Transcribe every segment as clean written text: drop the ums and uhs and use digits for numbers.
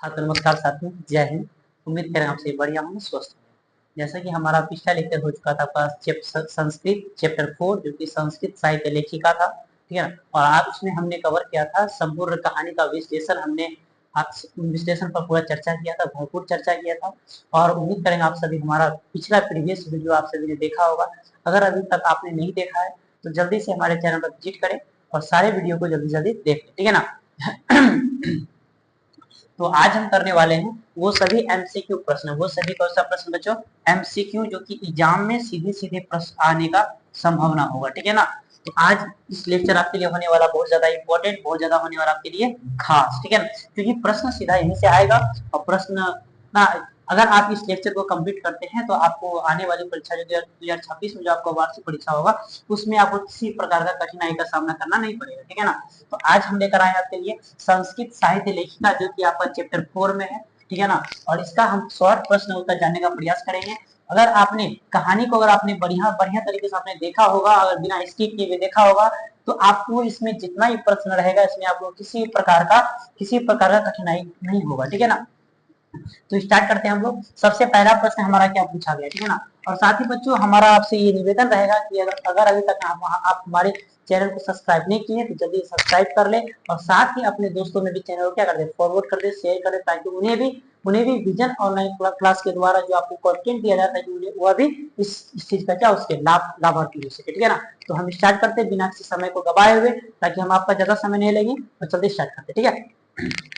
हाँ तो नमस्कार साथियों, जय हिंद। उम्मीद करें आपसे बढ़िया होंगे, स्वस्थ होंगे। जैसा कि हमारा पिछला लेक्चर हो चुका था आपका संस्कृत चैप्टर 4 जो कि संस्कृत साहित्य लेखिका था, ठीक है ना। और आज उसमें हमने कवर किया था संपूर्ण कहानी का विश्लेषण। हमने विश्लेषण पर पूरा चर्चा किया था, भरपूर चर्चा किया था। और उम्मीद करेंगे आप सभी हमारा पिछला प्रीवियस वीडियो आप सभी ने देखा होगा। अगर अभी तक आपने नहीं देखा है तो जल्दी से हमारे चैनल पर विजिट करें और सारे वीडियो को जल्दी जल्दी देख लें, ठीक है ना। तो आज हम करने वाले हैं वो सभी एमसीक्यू प्रश्न। वो सभी कौन सा प्रश्न बच्चों? एमसीक्यू, जो कि एग्जाम में सीधे सीधे प्रश्न आने का संभावना होगा, ठीक है ना। तो आज इस लेक्चर आपके लिए होने वाला बहुत ज्यादा इंपॉर्टेंट, बहुत ज्यादा होने वाला आपके लिए खास, ठीक है ना। क्योंकि प्रश्न सीधा यहीं से आएगा और प्रश्न ना, अगर आप इस लेक्चर को कंप्लीट करते हैं तो आपको आने वाली परीक्षा जो 2026 में जो आपका वार्षिक परीक्षा होगा उसमें आपको किसी प्रकार का कठिनाई का सामना करना नहीं पड़ेगा, ठीक है ना। तो आज हम लेकर आए आपके लिए संस्कृत साहित्य लेखिका, जो कि आपका चैप्टर 4 में है, ठीक है ना। और इसका हम शॉर्ट प्रश्न उत्तर जानने का प्रयास करेंगे। अगर आपने कहानी को, अगर आपने बढ़िया बढ़िया तरीके से आपने देखा होगा, अगर बिना स्किप किए देखा होगा, तो आपको इसमें जितना ही प्रश्न रहेगा इसमें आपको किसी प्रकार का कठिनाई नहीं होगा, ठीक है ना। तो स्टार्ट करते हैं हम लोग। सबसे पहला प्रश्न हमारा क्या पूछा गया, ठीक है ना। और साथ ही बच्चों हमारा आपसे ये निवेदन रहेगा कि अगर अभी तक आप हमारे चैनल को सब्सक्राइब नहीं किए तो जल्दी सब्सक्राइब कर ले और साथ ही अपने दोस्तों में भी चैनल को क्या कर दे, फॉरवर्ड कर दे, शेयर कर दे, ताकि उन्हें भी विजन ऑनलाइन क्लास के द्वारा जो आपको कंटेंट दिया जाता है वह भी इस चीज का क्या, उसके लाभार्थी हो सके, ठीक है ना। तो हम स्टार्ट करते हैं बिना किसी समय को गवाए हुए, ताकि हम आपका ज्यादा समय नहीं लेंगे और जल्दी स्टार्ट करते, ठीक है।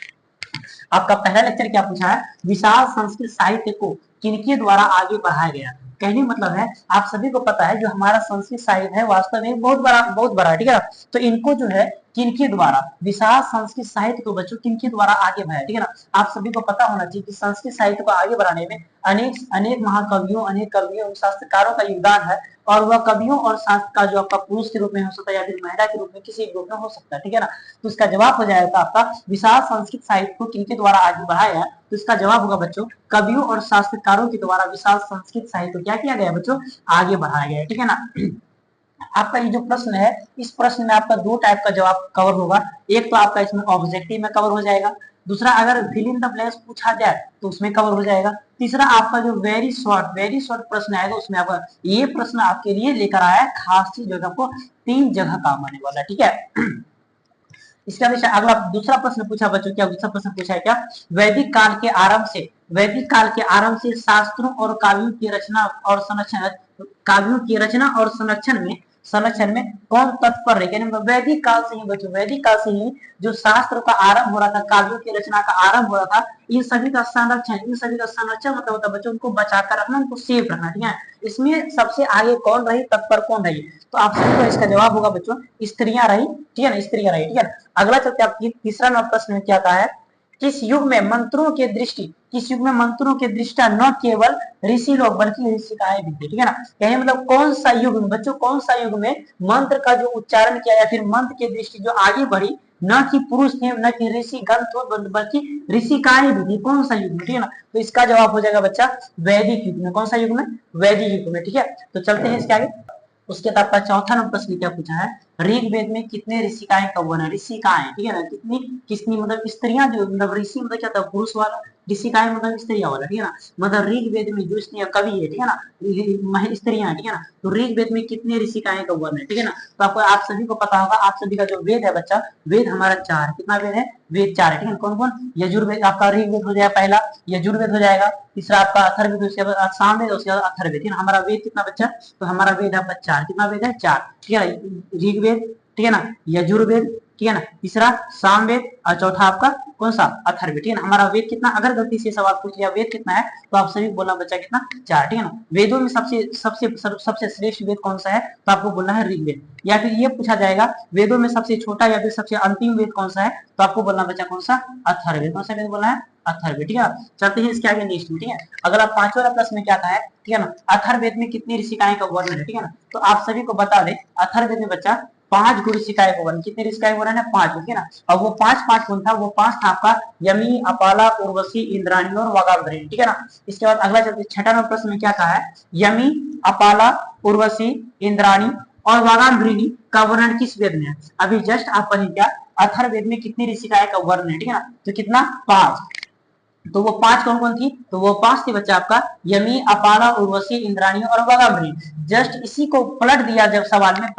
आपका पहला लेक्चर क्या पूछा है? विशाल संस्कृत साहित्य को किनके द्वारा आगे बढ़ाया गया? कहने मतलब है, आप सभी को पता है जो हमारा संस्कृत साहित्य है वास्तव में बहुत बड़ा, ठीक है। तो इनको जो है किनके द्वारा, विशाल संस्कृत साहित्य को बच्चों किनके द्वारा आगे बढ़ाया, ठीक है ना। आप सभी को पता होना चाहिए कि संस्कृत साहित्य को आगे बढ़ाने में अनेक अनेक महाकवियों, अनेक कवियों, शास्त्रकारों का योगदान है। और वह कवियों और शास्त्रकार जो आपका पुरुष के रूप में हो सकता है या फिर महिला के रूप में, किसी रूप में हो सकता है, ठीक है ना। तो इसका जवाब हो जाएगा आपका विशाल संस्कृत साहित्य को किनके द्वारा आगे बढ़ाया है। तो इसका जवाब होगा बच्चों कवियों और शास्त्रकारों के द्वारा विशाल संस्कृत साहित्य को क्या किया गया बच्चों, आगे बढ़ाया गया, ठीक है ना। आपका ये जो प्रश्न है, इस प्रश्न में आपका दो टाइप का जवाब कवर होगा। एक तो आपका इसमें ऑब्जेक्टिव में कवर हो जाएगा, दूसरा अगर फिल इन द ब्लैंक्स पूछा जाए तो उसमें कवर हो जाएगा। तीसरा आपका जो वेरी शॉर्ट प्रश्न आएगा उसमें आपका ये प्रश्न आपके लिए लेकर आया है खास चीज, जो आपको 3 जगह काम आने वाला है, ठीक है। इसका विषय अगला दूसरा प्रश्न पूछा बच्चों, क्या दूसरा प्रश्न पूछा है क्या? वैदिक काल के आरंभ से शास्त्रों और काव्यों की रचना और संरक्षण में कौन तत्पर रहे? वैदिक काल से ही बच्चों, वैदिक काल से ही जो शास्त्र का आरंभ हो रहा था, काव्यों की रचना का आरंभ हो रहा था, इन सभी का संरक्षण मतलब होता है बच्चों उनको बचा कर रखना, उनको सेफ रखना, ठीक है। इसमें सबसे आगे कौन रही, तत्पर कौन रही? तो आप सभी को इसका जवाब होगा बच्चों स्त्रियां रही, ठीक है ना, स्त्रियां रही, ठीक है। अगला चलते आपकी तीसरा नंबर प्रश्न में क्या कहा है? किस युग में मंत्रों के दृष्टा न केवल ऋषि लोग बल्कि ऋषिकाएं भी थे, ठीक है ना। कहने मतलब कौन सा युग में बच्चों, कौन सा युग में मंत्र का जो उच्चारण किया या फिर मंत्र की दृष्टि जो आगे बढ़ी, न कि पुरुष थे, न कि ऋषि गण थे, बल्कि ऋषिकाएं भी थी, कौन सा युग में, ठीक है ना। तो इसका जवाब हो जाएगा बच्चा वैदिक युग में। कौन सा युग में? वैदिक युग में, ठीक है। तो चलते हैं इसके आगे। उसके बाद का चौथा नंबर प्रश्न क्या पूछा है? ऋग्वेद में कितने ऋषिकाएं का वर्णन है? ऋषिकाएं, ठीक है ना, कितनी कितनी मतलब स्त्रियां, जो मतलब ऋषि मतलब क्या था, पुरुष वाला, ऋषिकाएं मतलब स्त्रियां वाला, ठीक है ना। मतलब ऋग्वेद में जो स्त्रियां कवि है, ठीक है ना, स्त्रियां, ठीक है ना। तो ऋग्वेद में कितने ऋषिकाएं का वर्णन है, ठीक है ना। तो आपको, आप सभी को पता होगा, आप सभी का जो वेद है बच्चा, वेद हमारा 4 है। कितना वेद है? वेद 4 है, ठीक है। कौन कौन? यजुर्वेद आपका ऋग्वेद हो जाएगा पहला, यजुर्वेद हो जाएगा, तीसरा आपका अथर्ववेद, उसके बाद सामवेद, उसके बाद अथर्ववेद, ठीक है। हमारा वेद कितना बच्चा? तो हमारा वेद आपका 4, कितना वेद है? 4, ठीक है। ऋग्वेद, ठीक है ना, यजुर्वेद, ठीक है ना, तीसरा सामवेद और चौथा आपका कौन सा? अथर्ववेद, ठीक है ना। हमारा वेद कितना, अगर गलती से सवाल पूछ लिया वेद कितना है तो आप सभी बोलना बच्चा कितना? 4, ठीक है ना। वेदों में सबसे सबसे सबसे श्रेष्ठ वेद कौन सा है? तो आपको बोलना है ऋग्वेद। या फिर ये पूछा जाएगा वेदों में सबसे छोटा या फिर सबसे अंतिम वेद कौन सा है, तो आपको बोलना बच्चा कौन सा? अथर्ववेद। कौन सा वेद बोलना है? अथर्ववेद, ठीक है। चलते हैं इसके आगे नेक्स्ट में, ठीक है। अगला पांचवा प्रश्न में क्या था है, ठीक है ना, अथर्ववेद में कितनी ऋषिकाएं का वर्णन है, ठीक है ना। तो आप सभी को बता दें अथर्ववेद में बच्चा 5 गुरु ऋषिकाएं का वर्णन, कितने ऋषिकाएं का वर्णन है? 5, ठीक है ना। और वो 5 कौन था? वो 5 था आपका यमी, अपाला, उर्वशी, इंद्राणी और वागाग्रणी, ठीक है ना। इसके बाद अगला चलते छठा नंबर प्रश्न में क्या कहा है? यमी, अपाला, उर्वशी, इंद्राणी और वागाग्रणी का वर्णन किस वेद में है? अभी जस्ट आप पढ़े क्या, अथर्ववेद में कितनी ऋषिकाएं का वर्णन है, ठीक है ना। तो कितना? 5, तो वो 5 कौन कौन थी? तो वो 5 थी बच्चा आपका यमी, अपाला, उर्वशी, इंद्राणी और वाघामृग। जस्ट इसी को पलट दिया, जब सवाल में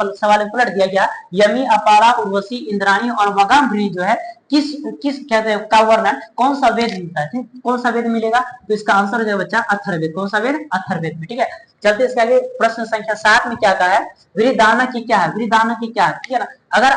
पलट दिया गया, यमी, अपाला, उर्वशी, इंद्राणी और वाघामृग जो है किस किस कहते हैं का वर्णन कौन सा वेद मिलता है, कौन सा वेद मिलेगा? तो इसका आंसर हो जाएगा बच्चा अथर्ववेद। कौन सा वेद? अथर्ववेद में। ठीक है, चलते इसके आगे प्रश्न संख्या 7 में क्या कहा है? वृदाना की क्या है? वृदाना की क्या है? ठीक है ना। अगर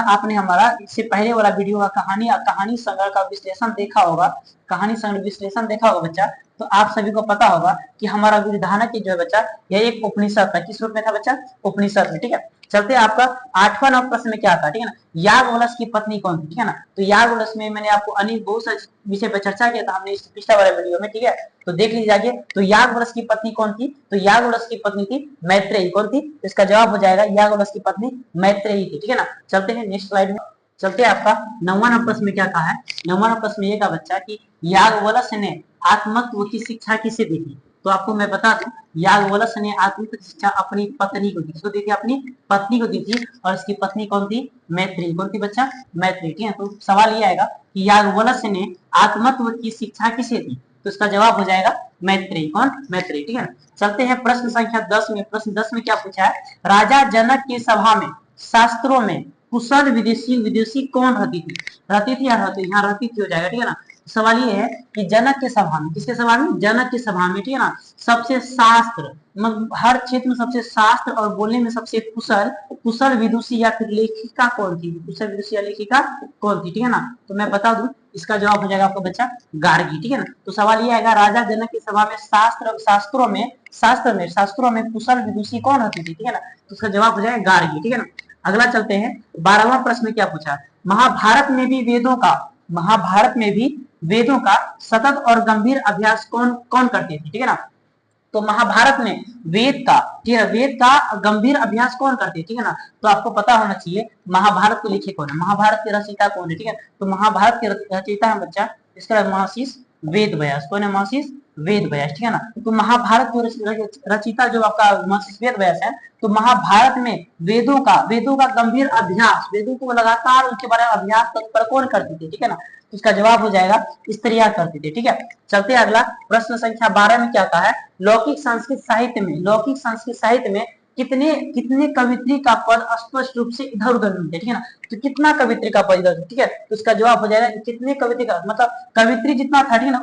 आपने हमारा इससे पहले वाला वीडियो का कहानी संग्रह का विश्लेषण देखा होगा, कहानी संग्रह विश्लेषण देखा होगा बच्चा, तो आप सभी को पता होगा कि हमारा वृदाना की जो है बच्चा, यह एक उपनिषद था। किस रूप में था बच्चा? उपनिषद में। ठीक है, चलते आपका 8वां नंबर प्रश्न में क्या था? ठीक है ना, याज्ञवल्क्य की पत्नी कौन थी? ठीक है ना, तो याज्ञवल्क्य में मैंने आपको अनेक बहुत सारे विषय पर चर्चा किया था हमने इस पिछले वाले वीडियो में। ठीक है, तो देख लीजिए आगे। तो याज्ञवल्क्य की पत्नी कौन थी? तो याज्ञवल्क्य की पत्नी थी मैत्रेयी। कौन थी? इसका जवाब हो जाएगा याज्ञवल्क्य की पत्नी मैत्रेयी थी। ठीक है ना, चलते हैं नेक्स्ट स्लाइड में। चलते हैं आपका 9वां नंबर प्रश्न में क्या कहा है? 9वां नंबर प्रश्न में ये कहा बच्चा कि याज्ञवल्क्य ने आत्मतत्व की शिक्षा किसे दी थी? तो आपको मैं बता दूं, याज्ञवल्क्य ने आत्मतत्व की शिक्षा अपनी पत्नी को दी। किसको दी थी? अपनी पत्नी को दी थी। और इसकी पत्नी कौन थी? मैत्रेयी। कौन थी बच्चा? मैत्रेयी। ठीक है, तो सवाल ये आएगा कि याज्ञवल्क्य ने आत्मतत्व की शिक्षा किसे दी? तो इसका जवाब हो जाएगा मैत्रेयी। कौन? मैत्रेयी। ठीक है, चलते हैं प्रश्न संख्या 10 में। प्रश्न 10 में क्या पूछा है? राजा जनक की सभा में शास्त्रों में कुशल विदेशी विदेशी कौन रहती थी? रहती थी या रहती? यहाँ रहती थी हो जाएगा। ठीक है ना, सवाल ये है कि जनक के सभा में, किसके सभा में? जनक के सभा में। ठीक है ना, सबसे शास्त्र मतलब हर क्षेत्र में सबसे शास्त्र और बोलने में सबसे कुशल विदुषी या फिर लेखिका कौन थी? कुशल विदुषी या लेखिका कौन थी? ठीक है ना, तो मैं बता दूं, इसका जवाब हो जाएगा आपका बच्चा गार्गी। ठीक है ना, तो सवाल ये आएगा राजा जनक की सभा में शास्त्रों में कुशल विदुषी कौन होती थी? ठीक है ना, तो उसका जवाब हो जाएगा गार्गी। ठीक है ना, अगला चलते हैं 12वां प्रश्न में क्या पूछा? महाभारत में भी वेदों का सतत और गंभीर अभ्यास कौन कौन करते थे? ठीक है ना, तो महाभारत में वेद का गंभीर अभ्यास कौन करते? ठीक है ना, तो आपको पता होना चाहिए महाभारत के लिखे कौन है, महाभारत के रचयिता कौन है? ठीक है, तो महाभारत के रचयिता है बच्चा, इसका महर्षि वेद व्यास। कौन है? महर्षि वेद व्यास। ठीक है ना, तो महाभारत के रचयिता जो आपका महर्षि वेद व्यास है, तो महाभारत में वेदों का गंभीर अभ्यास, वेदों को लगातार उनके बारे में अभ्यास तत्पर कौन करते थे? ठीक है ना, इसका जवाब हो जाएगा स्त्रियां करती थी। ठीक है, चलते अगला प्रश्न संख्या 12 में क्या कहा है? लौकिक संस्कृत साहित्य में कितने कितने कवित्री का पद स्पष्ट रूप से इधर उधर मिलते हैं? ठीक है ना, तो कितना कवित्री का पद इधर? ठीक है, तो इसका जवाब हो जाएगा कितने कवित्री का, मतलब कवित्री जितना था, ठीक है ना,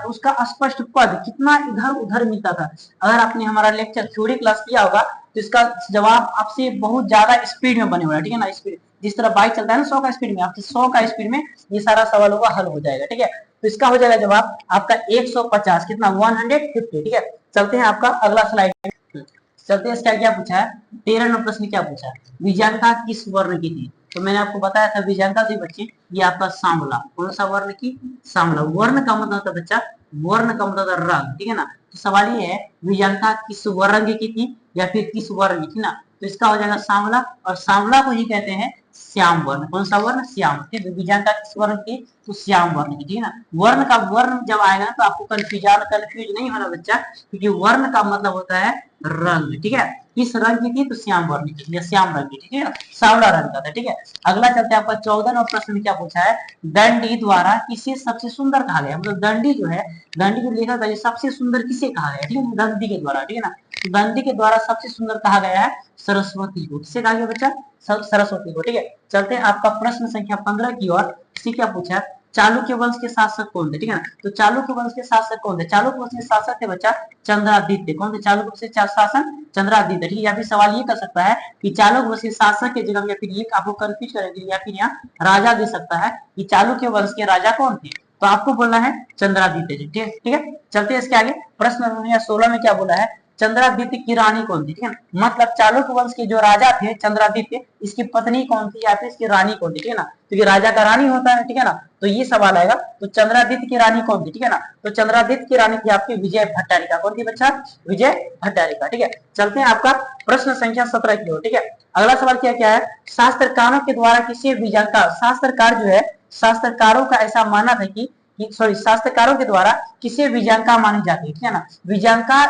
उसका स्पष्ट पद कितना इधर उधर मिलता था। अगर आपने हमारा लेक्चर थ्योरी क्लास किया होगा तो इसका जवाब आपसे बहुत ज्यादा स्पीड में बने हुआ है। ठीक है ना, स्पीड जिस तरह बाइक चलता है ना 100 का स्पीड में, आपसे 100 का स्पीड में ये सारा सवालों का हल हो जाएगा। ठीक है, तो इसका हो जाएगा जवाब आपका 150। कितना? 150। ठीक है, चलते हैं आपका अगला स्लाइड में। चलते हैं इसका क्या पूछा है? 13 नंबर प्रश्न क्या पूछा है? विजयंता किस वर्ण की थी? तो मैंने आपको बताया था विजयंता थी बच्चे ये आपका सांवला। कौन सा वर्ण की? सांवला। वर्ण का मतलब था बच्चा, वर्ण का मतलब था रंग। ठीक है ना, तो सवाल ये है विजयंता किस वर्ण की थी या फिर किस वर्ण की थी ना, तो इसका हो जाएगा सांवला। और सांवला को ही कहते हैं श्याम वर्ण। कौन सा वर्ण? श्याम। ठीक है, विजयंता किस वर्ण की? तो श्याम वर्ण की। ठीक है ना, वर्ण का वर्ण जब आएगा तो आपको कंफ्यूज नहीं होना बच्चा, क्योंकि वर्ण का मतलब होता है रंग। ठीक है, किस रंग की थी? तो श्याम वर्ण की या श्याम रंग की। ठीक है, सांवला रंग का था। ठीक है, अगला चलते हैं आपका 14 नंबर प्रश्न में क्या पूछा है? दंडी द्वारा किसे सबसे सुंदर कहा गया? मतलब दंडी जो है, दंडी जो लिखा था ये सबसे सुंदर किसे कहा गया? ठीक है, दंडी के द्वारा। ठीक है ना, दंडी के द्वारा सबसे सुंदर कहा गया है सरस्वती को। किसे कहा गया बच्चा? सरस्वती को। ठीक है, चलते हैं आपका प्रश्न संख्या 15 की ओर। इसी क्या पूछा है? चालुक्य वंश के शासक कौन थे? ठीक है ना, तो चालुक्य वंश के शासक कौन थे? चालुक्य वंश के शासक थे बच्चा चंद्रादित्य। कौन थे चालुक्य वंश के शासक? चंद्रादित्य। ठीक है, या फिर सवाल ये कर सकता है कि चालुक्य वंश के शासक के जगह, या फिर ये आपको कंफ्यूज करेंगे, या फिर यहाँ राजा दे सकता है कि चालुक्य वंश के राजा कौन थे, तो आपको बोलना है चंद्रादित्य जी। ठीक है, चलते हैं इसके आगे। प्रश्न 16 में क्या बोला है? चंद्रादित्य की रानी कौन थी? ठीक है, मतलब चालुक्य वंश के जो राजा थे चंद्रादित्य, इसकी पत्नी कौन थी या फिर इसकी रानी कौन थी? ठीक है ना, तो ये राजा का रानी होता है। ठीक है ना, तो ये सवाल आएगा, तो चंद्रादित्य की रानी कौन थी? ठीक है ना, तो चंद्रादित्य की रानी थी आपकी विजय भट्टारिका। कौन थी बच्चा? विजय भट्टारिका। ठीक है, चलते हैं आपका प्रश्न संख्या 17 की ओर। ठीक है, अगला सवाल क्या क्या है? शास्त्रकारों के द्वारा किसी विजयंता, शास्त्रकार जो है, शास्त्रकारों का ऐसा मानना था कि शास्त्रकारों के द्वारा किसे विजयंका मानी जाती है? ठीक है ना, विजयंका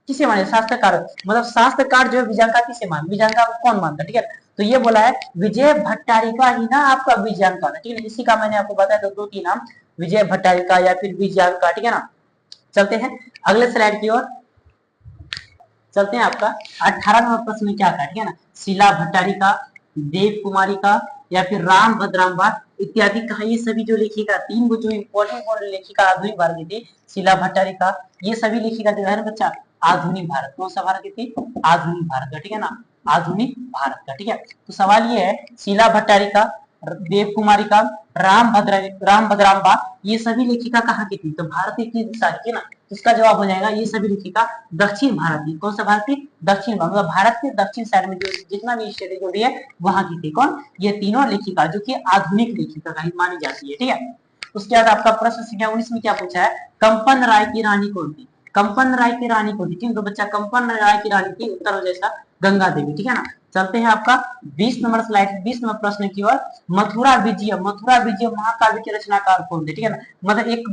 किसे माने? शास्त्रकार, मतलब शास्त्रकार जो है विजयंका किसे मान, विजयंका को कौन मानता है? ठीक है, तो ये बोला है विजय भट्टारिका ही ना आपका विजयंका था। ठीक है, इसी का मैंने आपको बताया था 2-3 नाम, विजय भट्टारिका या फिर विजयांका, ठीक है ना। चलते हैं अगले स्लाइड की ओर, चलते हैं। आपका 18 नंबर प्रश्न में क्या था, ठीक है ना, शीला भट्टारिका, देव कुमारी का या फिर राम भद्राम्बा इत्यादि कहा, ये सभी जो लेखिका, तीन वो जो इम्पोर्टेंट लेखिका आधुनिक भारत की थी, शीला भट्टारिका, ये सभी लेखिका जो है ना बच्चा आधुनिक भारत, कौन सा भारत की थी, आधुनिक भारत का, ठीक है ना, आधुनिक भारत का, ठीक है। तो सवाल ये है शीला भट्टारिका, देव कुमारी का, राम भद्राम्बा, ये सभी लेखिका कहाँ की थी, तो भारत की दिशा की ना, इसका जवाब हो जाएगा ये सभी लेखिका दक्षिण भारत की, कौन सा भारत की, दक्षिण भारत, मतलब भारत के दक्षिण साइड में जो जितना भी स्टेट जो भी है वहां की थी, कौन, ये तीनों लेखिका जो कि आधुनिक लेखिका कहीं मानी जाती है, ठीक है। उसके बाद आपका प्रश्न संख्या 19 में क्या पूछा है, कंपन राय की रानी कौन थी, कंपन राय की रानी कौन थी, तो बच्चा कंपन राय की रानी की उत्तर हो जाएगा गंगा देवी, ठीक है ना। चलते हैं आपका 20 नंबर स्लाइड, 20 नंबर प्रश्न की ओर, मथुरा विजय महाकाव्य के रचनाकार कौन थे, ठीक है ना, मतलब एक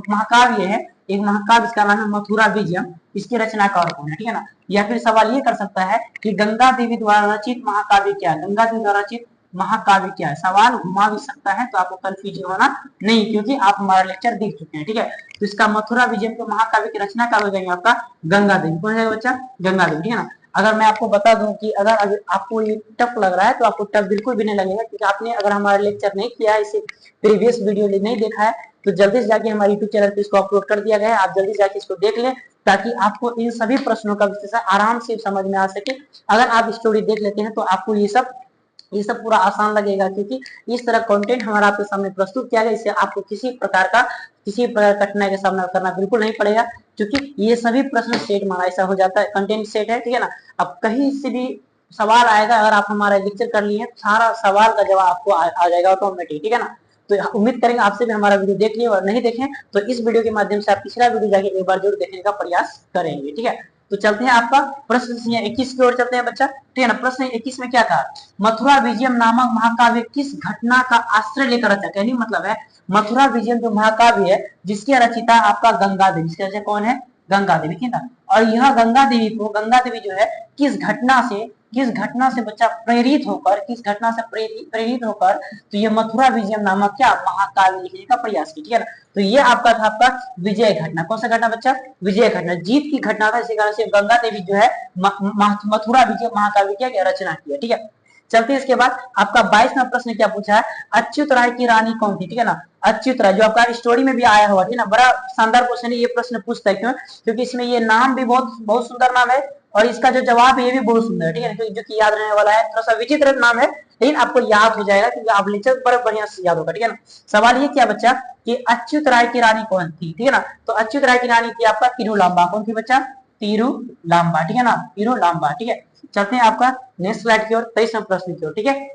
महाकाव्य है, एक महाकाव्य, इसका नाम है मथुरा विजय, इसके रचनाकार कौन है, ठीक है ना। या फिर सवाल ये कर सकता है कि गंगा देवी द्वारा रचित महाकाव्य क्या है, गंगा देवी द्वारा रचित महाकाव्य क्या है, सवाल घुमा भी सकता है, तो आपको कंफ्यूजन होना नहीं, क्योंकि आप हमारा लेक्चर देख चुके हैं, ठीक है। तो इसका मथुरा विजय के महाकाव्य की रचनाकार हो जाएंगे आपका गंगा देवी, कौन है बच्चा, गंगा देवी, ठीक है ना। अगर मैं आपको बता दूं कि अगर आपको ये टफ लग रहा है तो आपको टफ बिल्कुल भी नहीं लगेगा, क्योंकि आपने अगर हमारा लेक्चर नहीं किया है, इसे प्रीवियस वीडियो नहीं देखा है, तो जल्दी से जाके हमारे यूट्यूब चैनल पे इसको अपलोड कर दिया गया है, आप जल्दी से जाके इसको देख लें, ताकि आपको इन सभी प्रश्नों का विश्लेषण आराम से समझ में आ सके। अगर आप स्टोरी देख लेते हैं तो आपको ये सब पूरा आसान लगेगा, क्योंकि इस तरह कंटेंट हमारा आपके सामने प्रस्तुत किया गया, इससे आपको किसी प्रकार कठिनाई का सामना करना बिल्कुल नहीं पड़ेगा, क्योंकि ये सभी प्रश्न सेट माना ऐसा हो जाता है, कंटेंट सेट है, ठीक है ना। अब कहीं से भी सवाल आएगा, अगर आप हमारा लेक्चर कर लिए सारा सवाल का जवाब आपको आ जाएगा ऑटोमेटिक, ठीक है ना। तो उम्मीद करेंगे आपसे भी हमारा वीडियो देख लिए, और नहीं देखें तो इस वीडियो के माध्यम से आप पिछला वीडियो जाके एक बार जरूर देखने का प्रयास करेंगे, ठीक है। तो चलते हैं आपका प्रश्न 21 की ओर चलते हैं बच्चा, ठीक है ना। प्रश्न 21 में क्या कहा, मथुरा विजयम नामक महाकाव्य किस घटना का आश्रय लेकर रचा, कहने मतलब है मथुरा विजयम जो महाकाव्य है जिसके रचिता आपका गंगा देवी, इसके रचना कौन है, गंगा देवी, ठीक है। और यह गंगा देवी जो है किस घटना से बच्चा प्रेरित होकर, किस घटना से प्रेरित होकर तो ये मथुरा विजय नामक क्या महाकाव्य लिखने का प्रयास की, ठीक है ना। तो ये आपका था आपका विजय घटना, कौन सा घटना बच्चा, विजय घटना, जीत की घटना था, इसी कारण से गंगा देवी जो है मथुरा विजय महाकाव्य की रचना की, ठीक है। चलते हैं इसके बाद आपका 22वां प्रश्न क्या पूछा है, अच्युत राय की रानी कौन थी, ठीक है ना। अच्युत राय जो आपका स्टोरी में भी आया हुआ, ठीक है ना, बड़ा शानदार क्वेश्चन है, ये प्रश्न पूछता है, क्यों, क्योंकि इसमें ये नाम भी बहुत सुंदर नाम है, और इसका जो जवाब है ये भी बहुत सुंदर है, ठीक है, जो कि याद रहने वाला है, थोड़ा सा विचित्र नाम है, लेकिन आपको याद हो जाएगा, क्योंकि आप लेक्चर बड़े बढ़िया से याद होगा, ठीक है ना। सवाल ये क्या बच्चा कि अच्युत राय की रानी कौन थी, ठीक है ना। तो अच्युत राय की रानी थी आपका तिरुलांबा, कौन थी बच्चा, तिरुलांबा, ठीक है ना, तिरुलांबा, ठीक है। चलते हैं आपका नेक्स्ट स्लाइड की ओर, 23वें प्रश्न की ओर, ठीक है।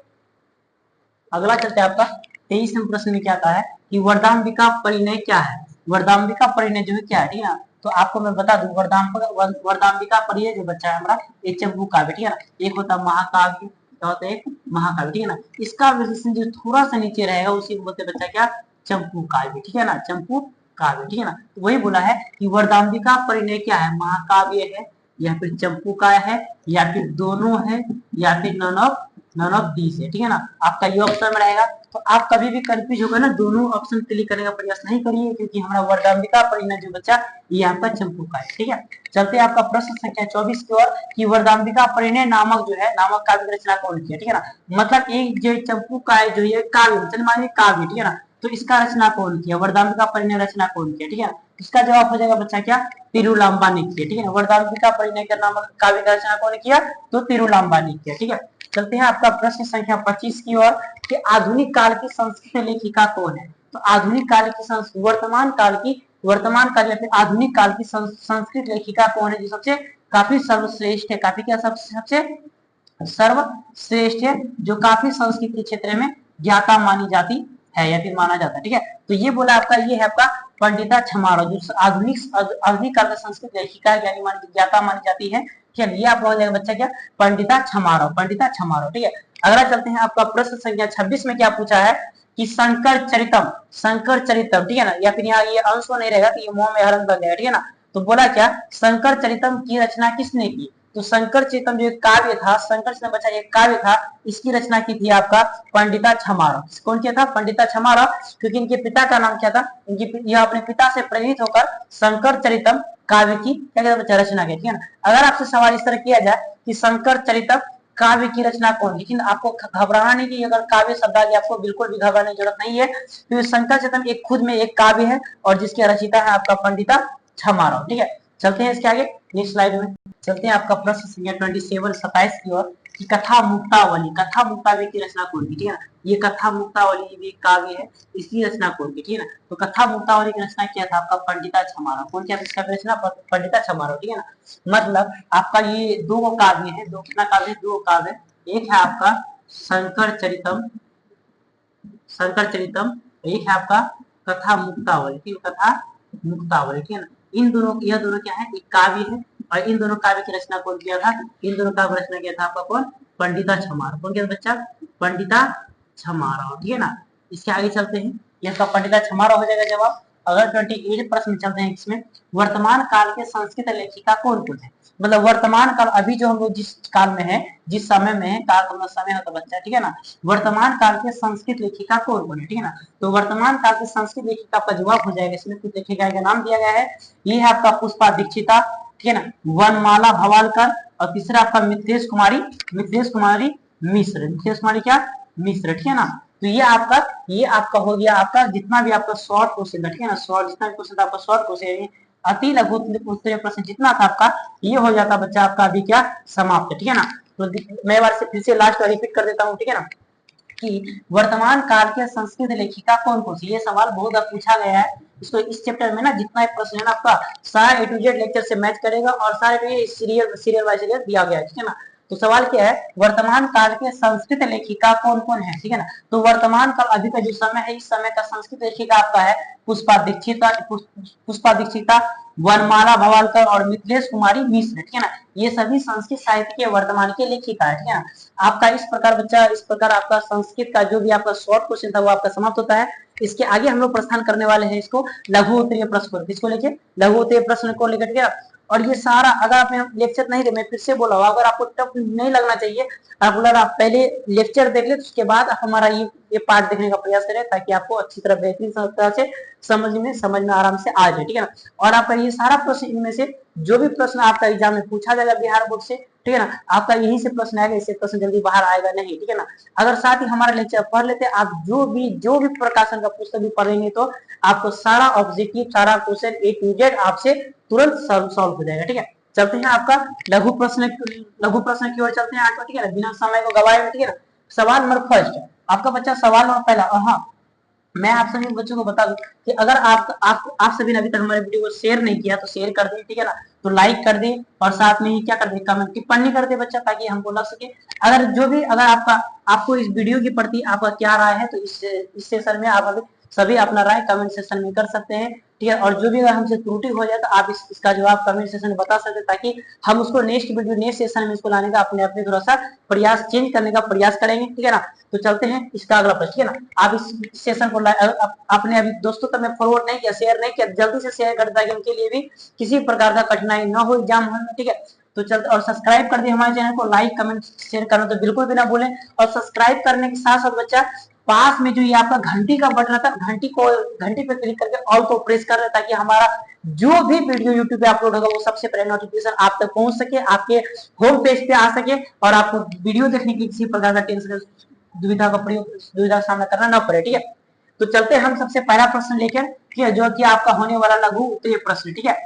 अगला चलते हैं आपका 23वें प्रश्न में क्या कहा है कि वरदाम्बिका परिणय क्या है, वरदाम्बिका परिणय जो है क्या है, ठीक है ना। तो आपको मैं बता दूं वरदाम्बिका परिणय जो बच्चा है हमारा एक चंपू काव्य, ठीक है ना, एक होता है महाकाव्य, क्या होता है, एक महाकाव्य, ठीक है ना। इसका विशेषण जो थोड़ा सा नीचे रहेगा उसी को बोलते बच्चा क्या, चंपू काव्य, ठीक है ना, चंपू काव्य, ठीक है ना। तो वही बोला है कि वरदाम्बिका परिणय क्या है, महाकाव्य है या फिर चंपू का है या फिर दोनों है या फिर नन ऑफ दीस है, ठीक है ना। आपका ये ऑप्शन में रहेगा, तो आप कभी भी कंफ्यूज होगा ना, दोनों ऑप्शन क्लिक करने का प्रयास नहीं करिए, क्योंकि हमारा वरदाम्बिका परिणय जो बच्चा ये आपका चंपू का है, ठीक है। चलते हैं आपका प्रश्न संख्या 24 की ओर कि वरदाम्बिका परिणय नामक जो है नामक काव्य की रचना कौन किया, ठीक है ना। मतलब एक जो चंपू का है जो ये काव्य, चल मानिए काव्य, ठीक है ना, तो इसका रचना कौन किया, वरदाम्बिका परिणय रचना कौन किया, ठीक है। इसका जवाब हो जाएगा बच्चा क्या, तिरुलांबा ने किया, ठीक है ना। वरदाम्बिका परिणय का नामक काव्य का रचना कौन किया, तो तिरुलांबा ने किया, ठीक है। चलते हैं आपका प्रश्न संख्या 25 की ओर कि आधुनिक काल की संस्कृत लेखिका कौन है। तो आधुनिक काल की वर्तमान काल या फिर आधुनिक काल की संस्कृत लेखिका कौन है जो सबसे काफी सर्वश्रेष्ठ है, काफी क्या सबसे सर्वश्रेष्ठ है, जो काफी संस्कृत के क्षेत्र में ज्ञाता मानी जाती है या फिर माना जाता है, ठीक है। तो ये बोला आपका, ये है आपका पंडिता छमारो, जो आधुनिक काल का संस्कृत लेखिका यानी ज्ञाता मानी जाती है, ठीक है। ये आप बोल जाएगा बच्चा क्या, पंडिता छमारो, ठीक है। अगला चलते हैं आपका प्रश्न संख्या 26 में क्या पूछा है कि शंकर चरितम, ठीक है ना, या फिर यहाँ ये अंश नहीं रहेगा, तो ये मोह में हरण बन जाएगा, ठीक है ना। तो बोला क्या, शंकर चरितम की रचना किसने की, तो शंकर चेतन जो एक काव्य था, शंकर चेतन बच्चा एक काव्य था, इसकी रचना की थी आपका पंडिता छमारव। कौन किया था? पंडिता छमारव, क्योंकि इनके पिता का नाम क्या था? यह अपने पिता से प्रेरित होकर शंकर चरितम काव्य की क्या कहते बच्चा रचना की, ठीक है ना। अगर आपसे सवाल इस तरह किया जाए कि शंकर चरितम काव्य की रचना कौन, लेकिन आपको घबराना नहीं कि अगर काव्य शब्द आ गया आपको बिल्कुल भी घबराने की जरूरत नहीं है, क्योंकि शंकर चेतन एक खुद में एक काव्य है और जिसके रचिता है आपका पंडिता छमारव, ठीक है। चलते हैं इसके आगे नेक्स्ट स्लाइड में, चलते हैं आपका प्रश्न संख्या 27 की ओर कि कथा मुक्तावली, कथा मुक्तावली की रचना कौन की, ठीक है ना। ये कथा मुक्तावली भी काव्य है, इसकी रचना कौन की, ठीक है ना। तो कथा मुक्तावली की रचना किया था आपका पंडिता छमारव। कौन किया इसका रचना? पंडिता छमारव, ठीक है ना। मतलब आपका ये दो काव्य है, दो कितना काव्य? दो काव्य। एक है आपका शंकर चरितम, शंकर चरितम, एक है आपका कथा मुक्तावली, ठीक है, कथा मुक्तावली, ठीक है ना। इन दोनों, यह दोनों क्या है? एक काव्य है और इन दोनों काव्य की रचना कौन किया था? इन दोनों काव्य रचना किया था आपका कौन? पंडिता छमारव। कौन किया बच्चा? पंडिता छमारव, ठीक है ना। इसके आगे चलते हैं, यह तो पंडिता छमारव हो जाएगा जवाब। अगर 28 प्रश्न चलते हैं इसमें, वर्तमान काल के संस्कृत लेखिका कौन कौन है? मतलब वर्तमान काल, अभी जो हम लोग जिस काल में है, जिस समय में है, काल का समय होता बच्चा, ठीक है ना। वर्तमान काल के संस्कृत लेखिका कौन कौन है, ठीक है ना। तो वर्तमान काल के संस्कृत लेखिका का जवाब हो जाएगा, इसमें कुछ लेखिका का नाम दिया गया है। ये है आपका पुष्पा दीक्षिता, ठीक है ना, वनमाला भवालकर, और तीसरा आपका मिथिलेश कुमारी, मिथिलेश कुमारी मिश्र, मिथिलेश कुमारी क्या? मिश्र, ठीक है ना। तो ये आपका हो गया आपका जितना भी आपका शॉर्ट क्वेश्चन था, ठीक है ना। शॉर्ट जितना भी क्वेश्चन था आपका शॉर्ट क्वेश्चन, अति लघु उत्तरीय प्रश्न जितना था आपका, ये हो जाता बच्चा आपका अभी क्या? समाप्त, ठीक है ना। तो मैं एक बार से फिर से लास्ट रिपीट कर देता हूँ, ठीक है ना, कि वर्तमान काल के संस्कृत लेखिका कौन कौन सी। ये सवाल बहुत बार पूछा गया है, इसको इस चैप्टर में ना जितना प्रश्न है ना आपका सारा A to Z लेक्चर से मैच करेगा और सारे सीरियल बाय सीरियल दिया गया है, ठीक है ना। तो सवाल क्या है? वर्तमान काल के संस्कृत लेखिका कौन कौन है, ठीक है ना। तो वर्तमान काल अभी का जो समय है, इस समय का संस्कृत लेखिका आपका है पुष्पा दीक्षिता, पुष्पा दीक्षिता, वनमाला भवालकर और मिथिलेश कुमारी मिश्र, ठीक है ना। ये सभी संस्कृत साहित्य के वर्तमान के लेखिका है, ठीक है ना। आपका इस प्रकार बच्चा, इस प्रकार आपका संस्कृत का जो भी आपका शॉर्ट क्वेश्चन था वो आपका समाप्त होता है। इसके आगे हम लोग प्रस्थान करने वाले हैं इसको लघु उत्तरीय प्रश्न को, किसको लेके? लघु उत्तरीय प्रश्न को लेकर, ठीक है। और ये सारा अगर आपने लेक्चर नहीं दे, मैं फिर से बोला अगर आपको टफ नहीं लगना चाहिए, आपको लगा आप पहले लेक्चर देख ले, उसके बाद हमारा ये पार्ट देखने का प्रयास करें, ताकि आपको अच्छी तरह बेहतरीन तरह से समझ में आराम से आ जाए, ठीक है ना। और आपका ये सारा प्रश्न, इनमें से जो भी प्रश्न आपका एग्जाम में पूछा जाएगा बिहार बोर्ड से, ठीक है ना, आपका यही से प्रश्न आएगा, इससे प्रश्न जल्दी बाहर आएगा नहीं, ठीक है ना। अगर साथ ही हमारा लेक्चर पढ़ लेते, आप जो भी प्रकाशन का पुस्तक भी पढ़ेंगे तो आपको सारा ऑब्जेक्टिव, सारा क्वेश्चन A to Z आपसे तुरंत सॉल्व हो जाएगा, ठीक है। चलते हैं आपका लघु प्रश्न की ओर चलते हैं आगे, ठीक है ना, बिना समय को गवाए, ठीक है ना। सवाल नंबर फर्स्ट आपका बच्चा, सवाल नंबर पहला। हाँ, मैं आप सभी बच्चों को बता दूं कि अगर आप सभी ने अभी तक हमारे वीडियो को शेयर नहीं किया तो शेयर कर दें, ठीक है ना। तो लाइक कर दें और साथ में ही क्या कर दें, कमेंट टिप्पणी कर दे बच्चा, ताकि हमको लग सके। अगर आपको इस वीडियो के प्रति आपका क्या राय है, तो इस सेशन में आप अभी सभी अपना राय कमेंट सेक्शन में कर सकते हैं, ठीक है। और जो भी अगर हमसे त्रुटि हो जाए तो आप इसका जवाब कमेंट सेक्शन में बता सकते हैं, ताकि हम उसको नेक्स्ट वीडियो, नेक्स्ट सेशन में इसको लाने का अपने थोड़ा सा प्रयास, चेंज करने का प्रयास करेंगे, ठीक है ना। तो चलते हैं इसका अगला प्रश्न, ठीक है ना। आप इस सेशन को आपने अभी दोस्तों तक में फॉरवर्ड नहीं किया, शेयर नहीं किया, जल्दी से शेयर कर, ताकि उनके लिए भी किसी प्रकार का कठिनाई ना हो एग्जाम हॉल में, ठीक है। तो चलते, और सब्सक्राइब कर दिए हमारे चैनल को, लाइक कमेंट शेयर करना तो बिल्कुल भी ना भूलें। और सब्सक्राइब करने के साथ साथ बच्चा पास में जो ये आपका घंटी का बटन रहता है, घंटी पे क्लिक करके ऑल को प्रेस कर रहे, ताकि हमारा जो भी वीडियो यूट्यूब पे अपलोड होगा वो सबसे पहले नोटिफिकेशन आप तक पहुंच सके, आपके होम पेज पे आ सके, और आपको वीडियो देखने की किसी प्रकार का टेंशन, दुविधा का सामना करना ना पड़े, ठीक है। तो चलते हम सबसे पहला प्रश्न लेकर, ठीक है, जो कि आपका होने वाला लघु उत्तरीय प्रश्न, ठीक है।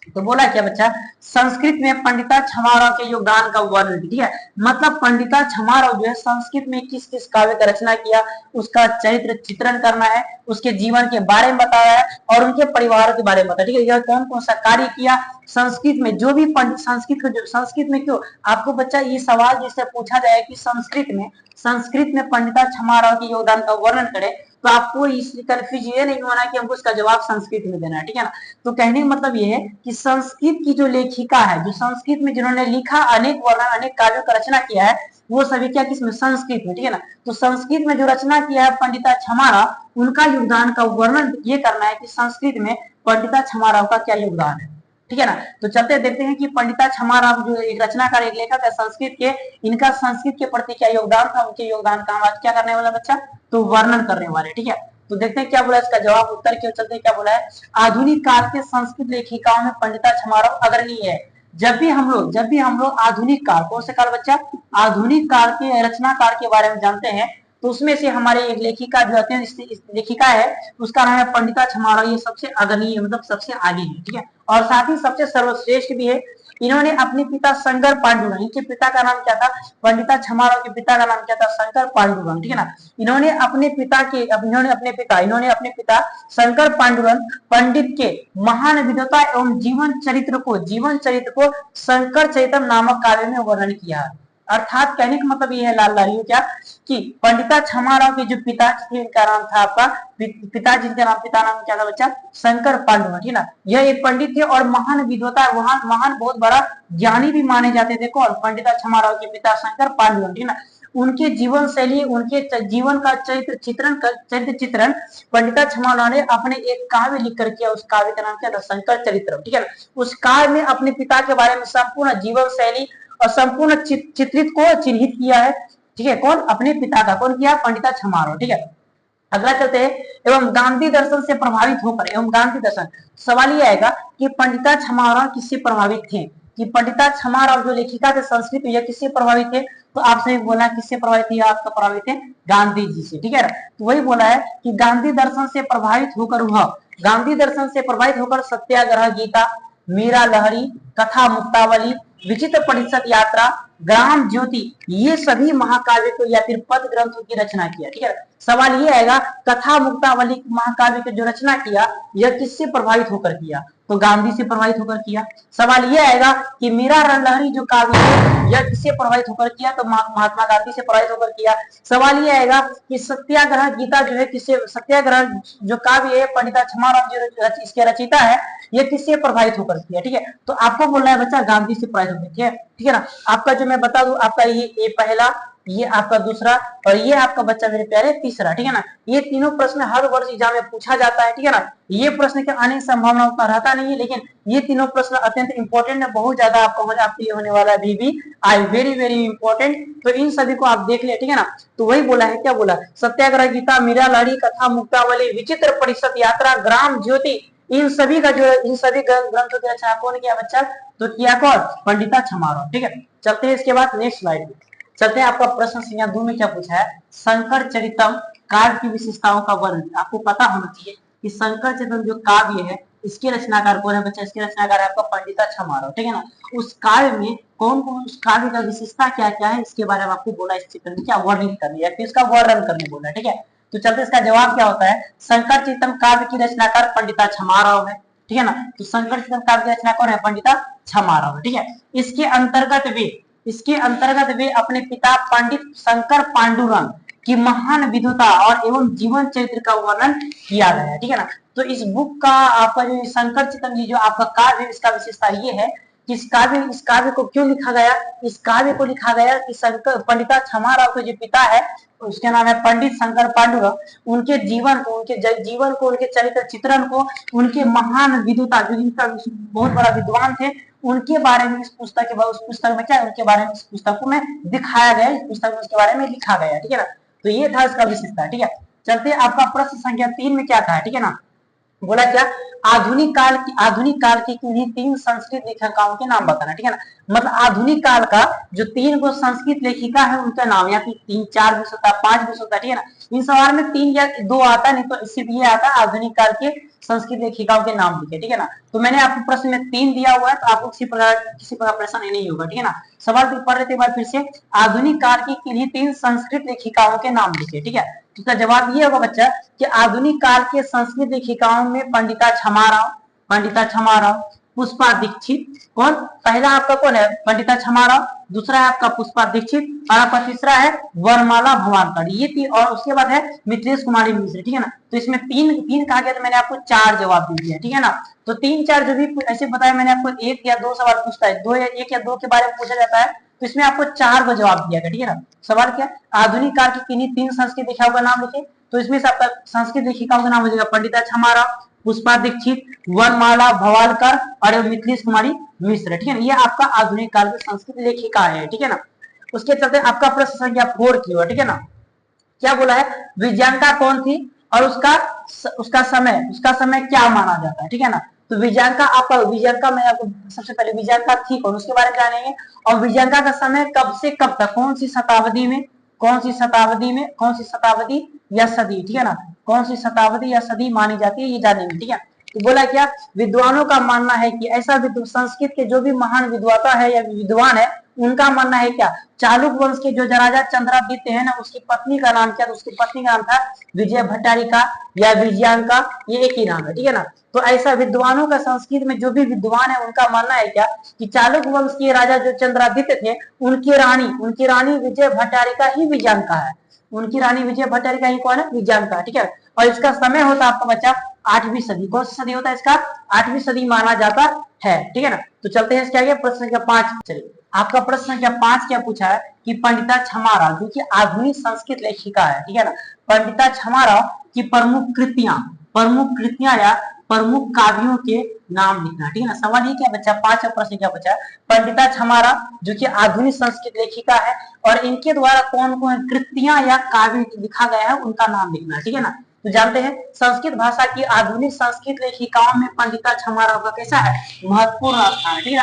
तो बोला क्या बच्चा, संस्कृत में पंडिता छमारव के योगदान का वर्णन, ठीक है। मतलब पंडिता छमारव जो है संस्कृत में किस किस काव्य का रचना किया, उसका चरित्र चित्रण करना है, उसके जीवन के बारे में बताया है, और उनके परिवार के बारे में बताया, ठीक है। यह कौन कौन सा कार्य किया संस्कृत में, जो भी संस्कृत में क्यों आपको बच्चा ये सवाल जिससे पूछा जाए कि संस्कृत में पंडिता छमारव के योगदान का वर्णन करे, तो आपको इस कंफ्यूज ये नहीं होना कि हमको इसका जवाब संस्कृत में देना है, ठीक है ना। तो कहने का मतलब ये है कि संस्कृत की जो लेखिका है, जो संस्कृत में जिन्होंने लिखा, अनेक वर्णन, अनेक कार्यों का रचना किया है, वो सभी क्या किसमें? संस्कृत में, ठीक है ना। तो संस्कृत में जो रचना किया है पंडिता छमारव, उनका योगदान का वर्णन ये करना है कि संस्कृत में पंडिता छमारव का क्या योगदान है। ठीक है ना। तो चलते देखते हैं कि पंडिता छमाराव जो एक रचनाकार, एक लेखक है संस्कृत के, इनका संस्कृत के प्रति क्या योगदान था, उनके योगदान का हम आज क्या करने वाला बच्चा, तो वर्णन करने वाले। ठीक है, तो देखते हैं क्या बोला इसका जवाब, उत्तर की ओर चलते हैं। क्या बोला है, आधुनिक काल के संस्कृत लेखिकाओं में पंडिता छमाराव अग्रणी है। जब भी हम लोग आधुनिक काल, कौन से काल बच्चा, आधुनिक काल के रचनाकार के बारे में जानते हैं, तो उसमें से हमारे एक लेखिका जो होते हैं, इस लेखिका है उसका नाम है पंडिता छमाराव, ये सबसे अग्रणी मतलब सबसे आगे है। ठीक है, और साथ ही सबसे सर्वश्रेष्ठ भी है। इन्होंने अपने पिता शंकर पांडुरंग, इनके पिता का नाम क्या था, पंडिता छमाराव के पिता का नाम क्या था, शंकर पांडुरंग। ठीक है ना, इन्होंने अपने पिता शंकर पांडुरंग पंडित के महान विद्वता एवं जीवन चरित्र को शंकर चरितम नामक काव्य में वर्णन किया। अर्थात कहने का मतलब ये है लाल लालियो क्या, कि पंडिता छमाराव के जो पिता थे, इनका नाम था आपका पिताजी का नाम, पिता नाम क्या था बच्चा, शंकर पांडुरंग। ठीक है ना, यह एक पंडित थे और महान विद्वता, महान बहुत बड़ा ज्ञानी भी माने जाते थे। कौन, पंडिता छमाराव के पिता शंकर पांडुरंग। ठीक है ना, उनके जीवन शैली, उनके जीवन का चरित्र चित्रण पंडिता छमाराव ने अपने एक काव्य लिख कर किया। उस काव्य का नाम क्या था, शंकर चरित्र। ठीक है ना, उस काव्य में अपने पिता के बारे में संपूर्ण जीवन शैली और संपूर्ण चित्रित को चिन्हित किया है। ठीक है, कौन, अपने पिता का, कौन किया, पंडिता छमाराव। ठीक है, अगला चलते हैं, एवं गांधी दर्शन से प्रभावित होकर, एवं गांधी दर्शन, सवाल ये आएगा कि पंडिता छमाराव किससे प्रभावित थे, कि पंडिता छमाराव जो लेखिका थे संस्कृत, यह किससे प्रभावित थे, तो आपसे बोला किससे प्रभावित थी, आपका प्रभावित है गांधी जी से। ठीक है, तो वही बोला है कि गांधी दर्शन से प्रभावित होकर सत्याग्रह गीता, मीरा लहरी, कथा मुक्तावली, विचित्र परिषद यात्रा, ग्राम ज्योति, ये सभी महाकाव्य को या फिर पद ग्रंथों की रचना किया। ठीक है, सवाल ये आएगा कथा मुक्तावली महाकाव्य की जो रचना किया, यह किससे प्रभावित होकर किया, तो गांधी से प्रभावित होकर किया। सवाल ये आएगा कि मीरा लहरी जो काव्य है, यह किससे प्रभावित होकर किया, तो महात्मा गांधी से प्रभावित होकर किया। सवाल ये आएगा कि सत्याग्रह गीता जो है, किससे, सत्याग्रह जो काव्य है पंडिता छमाराव जो इसके रचयिता है, ये किससे प्रभावित होकर किया। ठीक है, तो आपको बोलना है बच्चा गांधी से प्रभावित होकर किया। ठीक है ना, आपका जो मैं बता दूं, आपका ये पहला, ये आपका दूसरा और ये आपका बच्चा मेरे प्यारे तीसरा। ठीक है ना, ये तीनों प्रश्न हर वर्ष एग्जाम में पूछा जाता है। ठीक है ना, ये प्रश्न के आने की संभावना उतना रहता नहीं है, लेकिन ये तीनों प्रश्न अत्यंत इंपॉर्टेंट है, बहुत ज्यादा आपके लिए होने वाला है, वेरी वेरी इंपॉर्टेंट। तो इन सभी को आप देख ले। ठीक है ना, तो वही बोला है, क्या बोला, सत्याग्रह गीता, मीरा लहरी, कथा मुक्तावली, विचित्र परिषद यात्रा, ग्राम ज्योति, इन सभी ग्रंथों की रचना कौन किया बच्चा, तो किया कौन, पंडिता छमाराव। ठीक है, चलते हैं इसके बाद नेक्स्ट स्लाइड में चलते हैं। आपका प्रश्न संख्या 2 में क्या पूछा है, शंकर चरितम काव्य की विशेषताओं का वर्णन। आपको पता होना चाहिए कि शंकर चरितम जो काव्य है, इसके रचनाकार कौन है बच्चा, इसके रचनाकार है आपका पंडिता छमाराव। ठीक है ना, उस काव्य में कौन कौन, उस काव्य का विशेषता क्या क्या है, इसके बारे में आपको बोला, इस चित्र में क्या वर्णन करनी है, फिर इसका वर्णन करने बोला। ठीक है, तो चलते इसका जवाब क्या होता है, शंकर चरितम काव्य की रचनाकार पंडिता छमाराव है। ठीक है ना, तो शंकर चरितम काव्य की रचना कौन है, पंडिता छमाराव। ठीक है, इसके अंतर्गत वे अपने पिता पंडित शंकर पांडुरंग की महान विद्वता और एवं जीवन चरित्र का वर्णन किया गया है। ठीक है ना, तो इस बुक का आपका जो शंकर चरितम जो आपका काव्य है, इसका विशेषता ये है कि इस काव्य को क्यों लिखा गया, इस काव्य को लिखा गया कि शंकर पंडिता छमाराव के जो पिता है, उसके नाम है पंडित शंकर पांडुरंग, उनके जीवन को, उनके चरित्र चित्रण को, उनके महान विद्वता, जो इनका बहुत बड़ा विद्वान थे, उनके बारे में उस पुस्तक में क्या, उनके बारे में इस पुस्तक में दिखाया गया, इस पुस्तक में उसके बारे में लिखा गया। ठीक है ना, तो ये था इसका विशेषता। ठीक है, चलते आपका प्रश्न संख्या 3 में क्या था। ठीक है ना, बोला क्या, आधुनिक काल की किन्हीं 3 संस्कृत लेखिकाओं के नाम बताना। ठीक है ना, मतलब आधुनिक काल का जो 3 को संस्कृत लेखिका है, उनका नाम, या फिर 3 4 भी सकता है, 5 भी सकता है। ठीक है ना, इन सवाल में 3 या 2 आता नहीं, तो सिर्फ ये आता है आधुनिक काल के संस्कृत लेखिकाओं के नाम लिखे। ठीक है ना, तो मैंने आपको प्रश्न में 3 दिया हुआ है, तो आपको किसी प्रकार परेशानी नहीं होगा। ठीक है ना, सवाल पढ़ लेते बार फिर से, आधुनिक काल की किन्हीं 3 संस्कृत लेखिकाओं के नाम लिखे। ठीक है, तो इसका जवाब ये होगा बच्चा कि आधुनिक काल के संस्कृत लेखिकाओं में पंडिता छमाराव, पुष्पा दीक्षित, कौन, पहला आपका कौन है, पंडिता छमाराव, दूसरा है आपका पुष्पा दीक्षित, और आपका तीसरा है वरमाला भवानकर, ये 3, और उसके बाद है मिथिलेश कुमारी मिश्र। ठीक है ना, तो इसमें 3 कहा गया, तो मैंने आपको 4 जवाब दे दिया। ठीक है ना, तो 3 4 जो भी ऐसे बताया मैंने आपको, 1 या 2 सवाल पूछता है, 1 या 2 के बारे में पूछा जाता है, तो इसमें आपको 4 को जवाब दिया गया। ठीक है ना, सवाल क्या, आधुनिक काल की किन्हीं 3 संस्कृत लेखिकाओं का नाम लिखे, तो इसमें से आपका संस्कृत लेखिकाओं का नाम हो जाएगा पंडिता छमारा, पुष्पा दीक्षित, वनमाला भवालकर और मिथिलेश कुमारी मिश्र। ठीक है, ये आपका आधुनिक काल की संस्कृत लेखिका है। ठीक है ना, उसके चलते आपका प्रश्न संख्या 4 की ओर। ठीक है ना, क्या बोला है, विजयांका कौन थी और उसका समय क्या माना जाता है। ठीक है ना, तो विजयांका में आपको सबसे पहले विजयांका थी कौन, उसके बारे में जानेंगे। और विजयांका का समय कब से कब तक, कौन सी शताब्दी या सदी, ठीक है ना, कौन सी शताब्दी या सदी मानी जाती है, ये जानेंगे। ठीक है, तो बोला क्या, विद्वानों का मानना है कि ऐसा संस्कृत के जो भी महान विद्वाता है या विद्वान है, उनका मानना है क्या, चालुक्य वंश के जो राजा चंद्रादित्य है ना, उसकी पत्नी का नाम क्या, तो उसकी पत्नी का नाम था विजय भट्टारिका या विजयांका, ये एक ही नाम है। ठीक है ना, तो ऐसा विद्वानों का संस्कृत में जो भी विद्वान है उनका मानना है क्या, कि चालुक्य वंश के राजा जो चंद्रादित्य थे, उनकी रानी विजय भट्टारिका ही विजयांका है। उनकी रानी विजय भट्टारिका ही कौन है, विजयांका। ठीक है, और इसका समय होता है आपका बच्चा 8वीं सदी। कौन सी सदी होता है इसका, 8वीं सदी माना जाता है। ठीक है ना, तो चलते हैं इसके आगे, प्रश्न संख्या 5। चलिए, आपका प्रश्न संख्या 5 क्या पूछा है कि पंडिता छमारा जो कि आधुनिक संस्कृत लेखिका है। ठीक है ना, पंडिता छमारा की प्रमुख कृतियां या प्रमुख काव्यों के नाम लिखना। ठीक है ना, सवाल ये क्या बच्चा, 5 प्रश्न क्या बचा, पंडिता छमारा जो कि आधुनिक संस्कृत लेखिका है और इनके द्वारा कौन कौन कृतियां या काव्य लिखा गया है उनका नाम लिखना। ठीक है ना, तो जानते हैं संस्कृत भाषा की आधुनिक संस्कृत लेखिकाओं में पंडिता छमारा का कैसा है, महत्वपूर्ण स्थान है। ठीक है,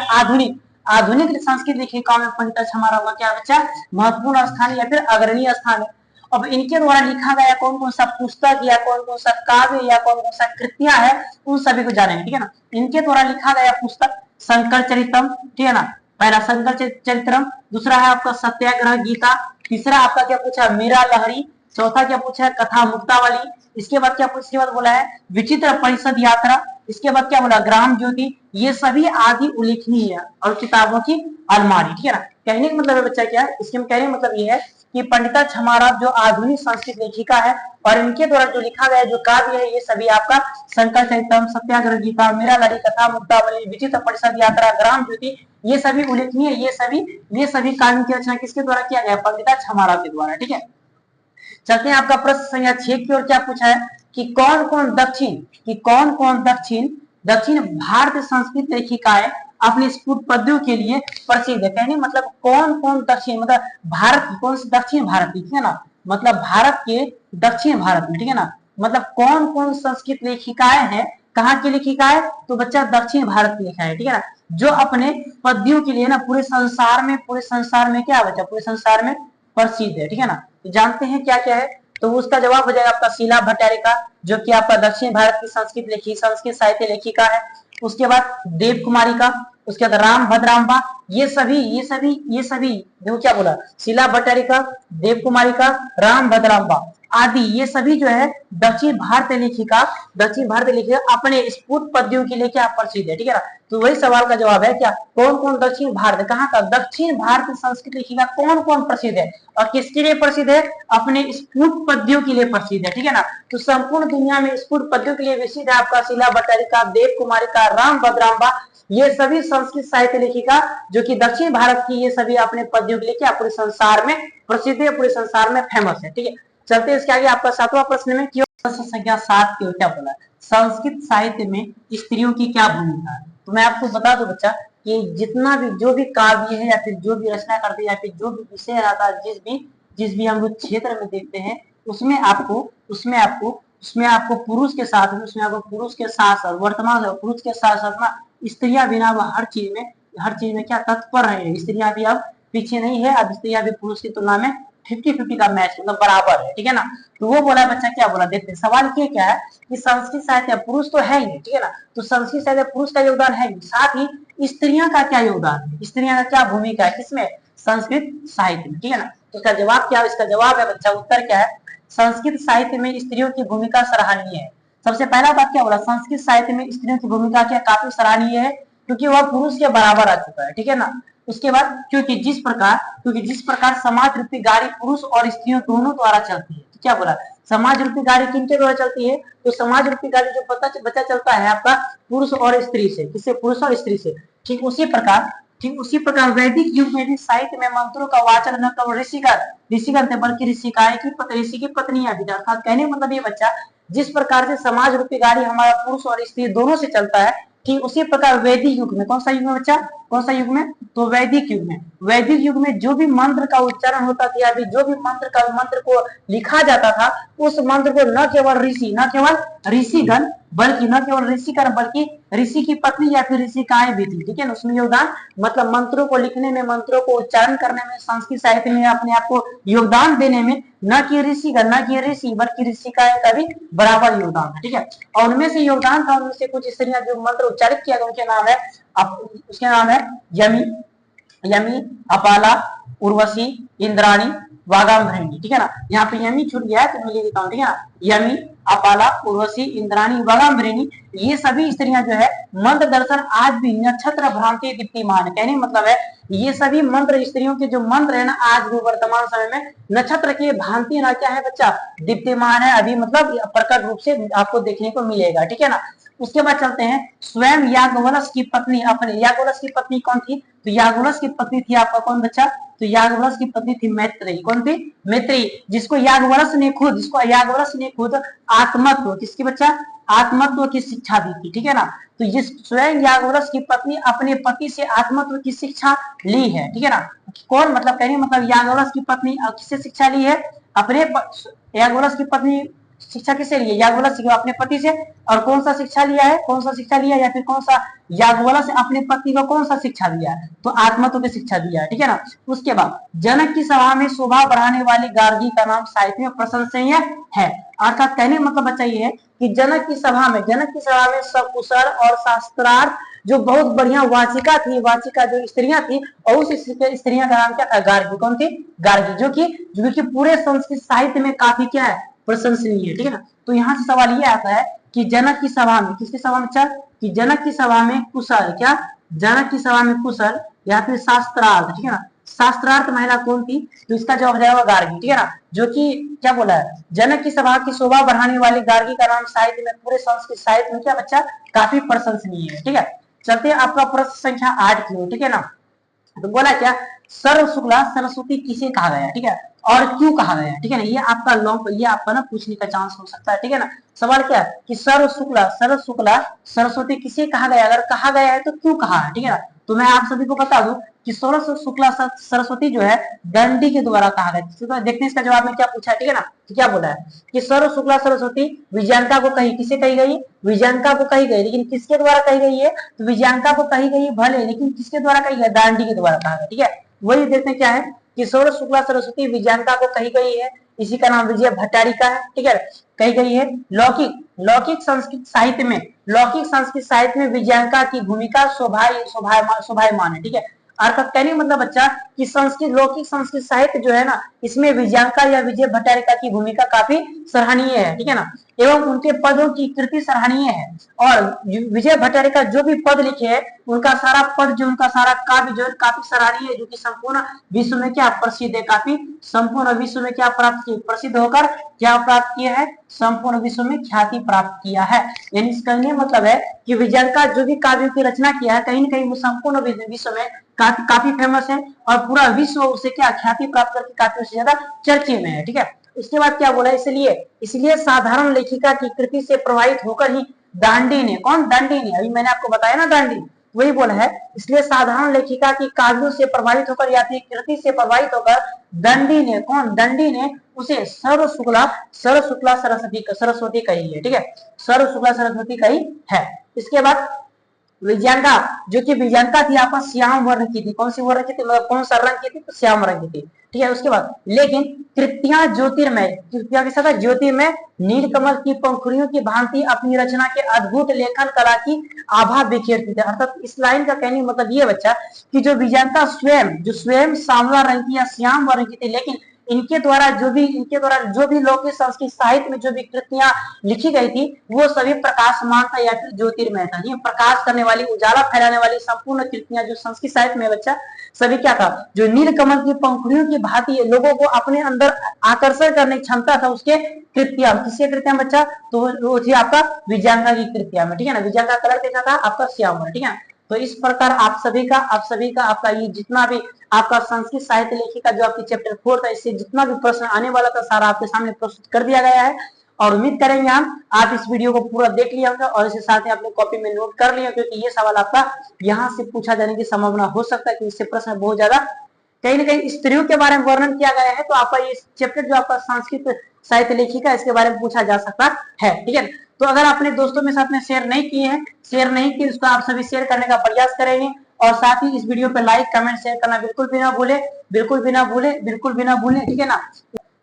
आधुनिक संस्कृत लेखिकाओं में पंडिता छमारा का क्या बच्चा, महत्वपूर्ण स्थान या फिर अग्रणीय स्थान है। अब इनके द्वारा लिखा गया कौन कौन सा पुस्तक या कौन कौन सा काव्य या कौन कौन सा कृतियां है, उन सभी को जानेंगे। ठीक है ना, इनके द्वारा लिखा गया पुस्तक शंकर चरितम, ठीक है ना, पहला शंकर चरित्रम, दूसरा है आपका सत्याग्रह गीता, तीसरा आपका क्या पूछा, मीरा लहरी, चौथा क्या पूछा है, कथा मुक्तावली, इसके बाद क्या इसके बाद बोला है विचित्र परिषद यात्रा, इसके बाद क्या बोला, ग्राम ज्योति, ये सभी आदि उल्लेखनीय है और किताबों की अलमारी। ठीक है ना, कहने का मतलब है बच्चा क्या है, इसके कहने का मतलब ये है कि पंडिता छमारा जो आधुनिक संस्कृत लेखिका है और इनके द्वारा जो लिखा गया जो काव्य है, ये सभी आपका शंकर चरितम, सत्याग्रह गीता, मीरा लहरी, कथा मुक्तावली, विचित्र परिषद यात्रा, ग्राम ज्योति, ये सभी उल्लेखनीय, ये सभी काव्यों की रचना किसके द्वारा किया गया, पंडिता छमारा के द्वारा। ठीक है, चलते हैं आपका प्रश्न संख्या 6 की ओर। क्या पूछा है कि कौन कौन दक्षिण भारत संस्कृत लेखिकाएं अपने स्फुट पद्यों के लिए प्रसिद्ध है। कहने मतलब कौन कौन दक्षिण, मतलब भारत की कौन सी दक्षिण भारत की, ठीक है ना, मतलब भारत के दक्षिण भारत में। ठीक है ना, मतलब कौन कौन संस्कृत लेखिकाएं हैं, कहाँ की लेखिकाएं, तो बच्चा दक्षिण भारत की लेखिकाएं। ठीक है ना, जो अपने पद्यों के लिए ना पूरे संसार में क्या बच्चा, पूरे संसार में प्रसिद्ध है। ठीक है ना, तो जानते हैं क्या क्या है, तो उसका जवाब हो जाएगा आपका शीला भट्टारिका जो कि आपका दक्षिण भारत की संस्कृत साहित्य लेखिका है। उसके बाद देव कुमारी का, उसके बाद राम भद्राम्बा, ये सभी देखो क्या बोला, शीला भट्टारिका, देव कुमारी का, राम भद्राम्बा आदि, ये सभी जो है दक्षिण भारतीय लेखिका अपने स्फुट पद्यों के लिए क्या प्रसिद्ध है। ठीक है ना, तो वही सवाल का जवाब है क्या, कौन कौन दक्षिण भारत, कहाँ का दक्षिण भारतीय संस्कृत लेखिका कौन कौन प्रसिद्ध है और किसके लिए प्रसिद्ध है, अपने स्फुट पद्यों के लिए प्रसिद्ध है। ठीक है ना, तो संपूर्ण दुनिया में स्फुट पद्यों के लिए प्रसिद्ध है आपका शीला भट्टारिका, देव कुमारी का, राम भद्राम्बा, ये सभी संस्कृत साहित्य लेखिका जो कि दक्षिण भारत की, ये सभी अपने पद्यों के लिए क्या पूरे संसार में प्रसिद्ध है, पूरे संसार में फेमस है। ठीक है, चलते हैं इसके आगे आपका 7वां प्रश्न में प्रश्न संख्या 7 की ओर। क्या बोला, संस्कृत साहित्य में स्त्रियों की क्या भूमिका है। तो मैं आपको बता दूं बच्चा कि जितना भी जो भी काव्य है या फिर जो भी रचना करते हैं या फिर जो भी विषय रहता है, जिस भी हम लोग क्षेत्र में देखते हैं, उसमें आपको पुरुष के साथ वर्तमान पुरुष के साथ साथ ना स्त्रियां बिना हर चीज में क्या तत्पर है, स्त्रियां भी अब पीछे नहीं है, अब स्त्रियां भी पुरुष की तुलना में 50-50 का मैच मतलब बराबर है। ठीक है ना, तो वो बोला बच्चा क्या बोला, देखते सवाल क्या है कि संस्कृत साहित्य पुरुष तो है ही, ठीक है ना, तो संस्कृत साहित्य पुरुष का योगदान है, साथ ही स्त्रियां का क्या योगदान है, स्त्रियां का क्या भूमिका है किसमें, संस्कृत साहित्य में। ठीक है ना, तो इसका जवाब क्या है, इसका जवाब है बच्चा, उत्तर क्या है, संस्कृत साहित्य में स्त्रियों की भूमिका सराहनीय है। सबसे पहला बात क्या बोला, संस्कृत साहित्य में स्त्रियों की भूमिका क्या काफी सराहनीय है, क्योंकि वह पुरुष के बराबर आ चुका है। ठीक है ना, उसके बाद क्योंकि जिस प्रकार समाज रूपी गाड़ी पुरुष और स्त्रियों दोनों द्वारा चलती है, तो क्या बोला, समाज रूपी गाड़ी किनके द्वारा चलती है, तो समाज रूपी गाड़ी जो बच्चा चलता है आपका पुरुष और स्त्री से, किससे, पुरुष और स्त्री से। ठीक उसी प्रकार ठीक उसी प्रकार वैदिक युग में भी साहित्य में मंत्रों का वाचन न केवल ऋषि करते बल्कि ऋषि की पत्नियां भी। अर्थात कहने मतलब ये बच्चा, जिस प्रकार से समाज रूपी गाड़ी हमारा पुरुष और स्त्री दोनों से चलता है, ठीक उसी प्रकार वैदिक युग में, कौन सा युग में बच्चा, कौन सा युग में, तो वैदिक युग में जो भी मंत्र का उच्चारण होता था, या जो भी मंत्र को लिखा जाता था, उस मंत्र को न केवल ऋषिगण बल्कि ऋषि की पत्नी या फिर ऋषिकाएं भी थी, ठीक है ना, उसमें योगदान, मतलब मंत्रों को लिखने में, मंत्रों को उच्चारण करने में, संस्कृत साहित्य में अपने आप को योगदान देने में न कि ऋषिगण, न कि ऋषि, बल्कि ऋषिकाएं का भी बराबर योगदान है, ठीक है। और उनमें से योगदान था, उनमें से कुछ स्त्रियां जो मंत्र उच्चारित किया गया, उसके नाम है यमी, अपाला, उर्वशी, इंद्राणी, वागाम्भृणी, ठीक है ना। यहाँ पे यमी छूट गया है तो मैं लिख देता हूँ, ठीक है ना। यमी, अपाला, उर्वशी, इंद्राणी, वागाम्भृणी, ये सभी स्त्रियां जो है मंत्र दर्शन आज भी नक्षत्र भ्रांति दीप्तिमान है। कहने मतलब है ये सभी मंत्र स्त्रियों के जो मंत्र है ना, आज भी वर्तमान समय में नक्षत्र की भांति ना क्या है बच्चा, दीप्तिमान है, अभी मतलब प्रकट रूप से आपको देखने को मिलेगा, ठीक है ना। उसके बाद चलते हैं, स्वयं याज्ञवल्क्य की पत्नी, अपने याज्ञवल्क्य की पत्नी कौन थी, तो याज्ञवल्क्य की पत्नी थी आपका कौन बच्चा, तो याज्ञवल्क्य की पत्नी थी मैत्रेयी। कौन थी, मैत्रेयी, जिसको याज्ञवल्क्य ने खुद आत्मत्व, किसकी बच्चा, आत्मत्व की शिक्षा दी थी, ठीक है ना। तो ये स्वयं याज्ञवल्क्य की पत्नी अपने पति से आत्मत्व की शिक्षा ली है, ठीक है ना। कौन, मतलब कहने मतलब याज्ञवल्क्य की पत्नी किससे शिक्षा ली है, याज्ञवल्क्य की पत्नी शिक्षा किसे लिए, याज्ञवल्क्य अपने पति से। और कौन सा शिक्षा लिया है, या फिर कौन सा याज्ञवल्क्य से अपने पति को कौन सा शिक्षा दिया है, तो आत्मत्व की शिक्षा दिया है, ठीक है ना। उसके बाद जनक की सभा में शोभा बढ़ाने वाली गार्गी का नाम साहित्य में प्रशंसनीय है। अर्थात कहने मतलब बच्चा ये है कि जनक की सभा में सकुशल और शास्त्रार्थ जो बहुत बढ़िया वाचिका जो स्त्रियां थी, और उस स्त्रियां का नाम क्या था, गार्गी। कौन थी, गार्गी, जो कि पूरे संस्कृत साहित्य में काफी क्या है, प्रशंसनीय है, ठीक है ना। तो यहाँ से सवाल ये आता है कि जनक की सभा में, किसकी सभा में अच्छा, कि जनक की सभा में कुशल, क्या, जनक की सभा में कुशल या फिर शास्त्रार्थ, ठीक है ना, शास्त्रार्थ महिला कौन थी, तो इसका जवाब जाएगा गार्गी, ठीक है ना। जो कि क्या बोला है, जनक की सभा की शोभा बढ़ाने वाली गार्गी का नाम साहित्य में, पूरे संस्कृत साहित्य में क्या बच्चा, काफी प्रशंसनीय है, ठीक है। चलते हैं आपका प्रश्न संख्या 8 की ओर, ठीक है ना। तो बोला क्या, सर्व शुक्ला सरस्वती किसे कहा गया, ठीक है, और क्यों कहा गया, ठीक है ना। ये आपका ना पूछने का चांस हो सकता है, ठीक है ना। सवाल क्या है कि सर्व शुक्ला सरस्वती किसे कहा गया, अगर कहा गया है तो क्यों कहा है, ठीक है ना। तो मैं आप सभी को बता दूं कि सर्व शुक्ला सरस्वती जो है दंडी के द्वारा कहा गया। देखते हैं इसका जवाब में क्या पूछा है, ठीक है ना। तो क्या बोला है कि सर्व शुक्ला सरस्वती विजयंका को कही, किसे कही गई, विजयंका को कही गई, लेकिन किसके द्वारा कही गई है, तो विजयंका को कही गई भले, लेकिन किसके द्वारा कही गई, दांडी के द्वारा कहा गया, ठीक है। वही देखते हैं क्या है कि सर्व शुक्ला सरस्वती विजयंका को कही गई है, इसी का नाम विजय भट्टारिका है, ठीक है, कही गई है। लौकिक संस्कृत साहित्य में विजयंका की भूमिका शोभायमान है, ठीक है। अर्थात कहने मतलब बच्चा कि लौकिक संस्कृत साहित्य जो है ना, इसमें विजयंका या विजय भट्टारिका की भूमिका काफी सराहनीय है, ठीक है ना, एवं उनके पदों की कृति सराहनीय है। और विजय भट्टारिका जो भी पद लिखे हैं, उनका सारा पद जो, उनका सारा काव्य जो है काफी सराहनीय है, जो कि संपूर्ण विश्व में क्या प्रसिद्ध है, काफी संपूर्ण विश्व में क्या प्राप्त किया, प्रसिद्ध होकर क्या प्राप्त किया है, संपूर्ण विश्व में ख्याति प्राप्त किया है। यानी इसका मतलब है कि विजयंका जो भी काव्यों की रचना किया है, कहीं न कहीं वो संपूर्ण विश्व में काफी फेमस है, और पूरा विश्व उसे क्या ख्याति प्राप्त करके काफी ज्यादा चर्चे में है, ठीक है। उसके बाद क्या बोला, इसलिए साधारण लेखिका की कृति से प्रभावित होकर ही दांडी ने, कौन, दांडी ने, अभी मैंने आपको बताया ना दांडी, वही बोला है, इसलिए साधारण लेखिका की काव्यों से प्रभावित होकर या फिर कृति से प्रभावित होकर दंडी ने, कौन, दंडी ने उसे सर्व शुक्ला सरस्वती कही है, ठीक है, सर्व शुक्ला सरस्वती कही है। इसके बाद विजयंका, जो कि विजयंका थी आपका श्याम वर्ण की थी, कौन सी वर्ण की थी, मतलब कौन सा रंग की थी, तो श्याम रंग की थी, ठीक है। उसके बाद लेकिन कृतियां ज्योतिर्मय नीलकमल की पंखुड़ियों की भांति अपनी रचना के अद्भुत लेखन कला की आभा बिखेरती थी। अर्थात इस लाइन का कहने मतलब ये बच्चा कि जो विजयंका स्वयं सांवला रंग की या श्याम वर्ण की थी, लेकिन इनके द्वारा जो भी लौकिक संस्कृत साहित्य में जो भी कृतियां लिखी गई थी, वो सभी प्रकाशमान था या फिर ज्योतिर्मय था। ये प्रकाश करने वाली, उजाला फैलाने वाली संपूर्ण कृतियां जो संस्कृत साहित्य में बच्चा सभी क्या था, जो नीलकमल की पंखुड़ियों की भांति लोगों को अपने अंदर आकर्षण करने की क्षमता था, उसके कृतियां, किसके कृतियां बच्चा, तो वो थी आपका विजयंका की कृतियां में, ठीक है ना। विजयंका कलर कैसा था आपका श्याम, ठीक है। तो इस प्रकार आप सभी का आपका ये जितना भी आपका संस्कृत साहित्य लेखिका जो आपकी चैप्टर 4 था, इससे जितना भी प्रश्न आने वाला था सारा आपके सामने प्रस्तुत कर दिया गया है। और उम्मीद करेंगे हम आप इस वीडियो को पूरा देख लिया होगा और इसके साथ ही आपने कॉपी में नोट कर लिया, क्योंकि ये सवाल आपका यहाँ से पूछा जाने की संभावना हो सकता है कि इससे प्रश्न बहुत ज्यादा कहीं ना कहीं स्त्रियों के बारे में वर्णन किया गया है। तो आपका ये चैप्टर जो आपका संस्कृत साहित्य लेखिका, इसके बारे में पूछा जा सकता है। ठीक है, तो अगर अपने दोस्तों में साथ में शेयर नहीं किए हैं, शेयर नहीं किए, उसको आप सभी शेयर करने का प्रयास करेंगे। और साथ ही इस वीडियो पे लाइक कमेंट शेयर करना बिल्कुल भी ना भूले, बिल्कुल भी ना भूले, बिल्कुल भी ना भूले। ठीक है ना,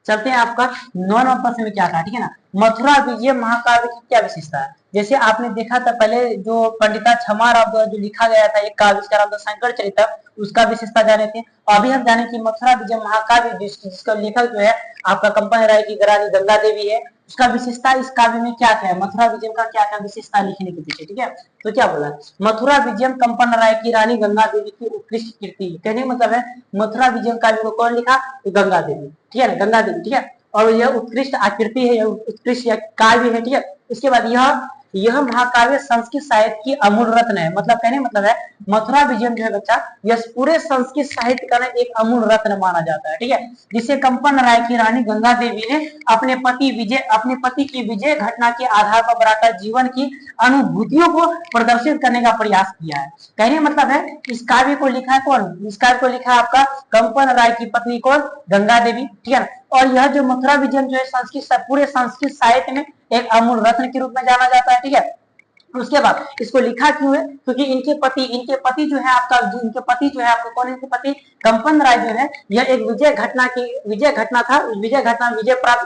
चलते हैं आपका 9 नंबर से में क्या था। ठीक है ना, मथुरा विजय महाकाव्य की क्या विशेषता है। जैसे आपने देखा था पहले जो पंडिता छमाराव द्वारा जो लिखा गया था एक काव्य, जिसका नाम था शंकर चरित्र, उसका विशेषता जाने थे। और अभी हम जाने की मथुरा विजय महाकाव्य जिसका लेखक जो है आपका कंपन राय की रानी गंगा देवी है, उसका विशेषता इस काव्य में क्या क्या है, मथुरा विजय का क्या क्या विशेषता लिखने के पीछे। ठीक है, तो क्या बोला, मथुरा विजय कंपन राय की रानी गंगा देवी की उत्कृष्ट कीर्ति। कहने मतलब है मथुरा विजय काव्य को कौन लिखा, गंगा देवी। ठीक है, गंगा देवी। ठीक है, और यह उत्कृष्ट आकृति है, यह उत्कृष्ट काव्य है। ठीक है, उसके बाद यह महाकाव्य संस्कृत साहित्य की अमूल रत्न है। मतलब कहने मतलब है मथुरा विजय जो है बच्चा, यह पूरे संस्कृत साहित्य का एक अमूल रत्न माना जाता है। ठीक है, जिसे कंपन राय की रानी गंगा देवी ने अपने पति की विजय घटना के आधार पर बनाकर जीवन की अनुभूतियों को प्रदर्शित करने का प्रयास किया है। कहने मतलब है इस काव्य को लिखा है कौन, इस काव्य को लिखा है आपका कंपन राय की पत्नी कौन, गंगा देवी। ठीक है, और यह जो मथुरा विजय जो है पूरे संस्कृत साहित्य में एक अमूल रत्न के रूप में जाना जाता है। ठीक है, उसके बाद इसको लिखा क्यों है, क्योंकि इनके पति जो है आपका कौन, इनके पति कंपन राय जो है, यह एक विजय घटना था।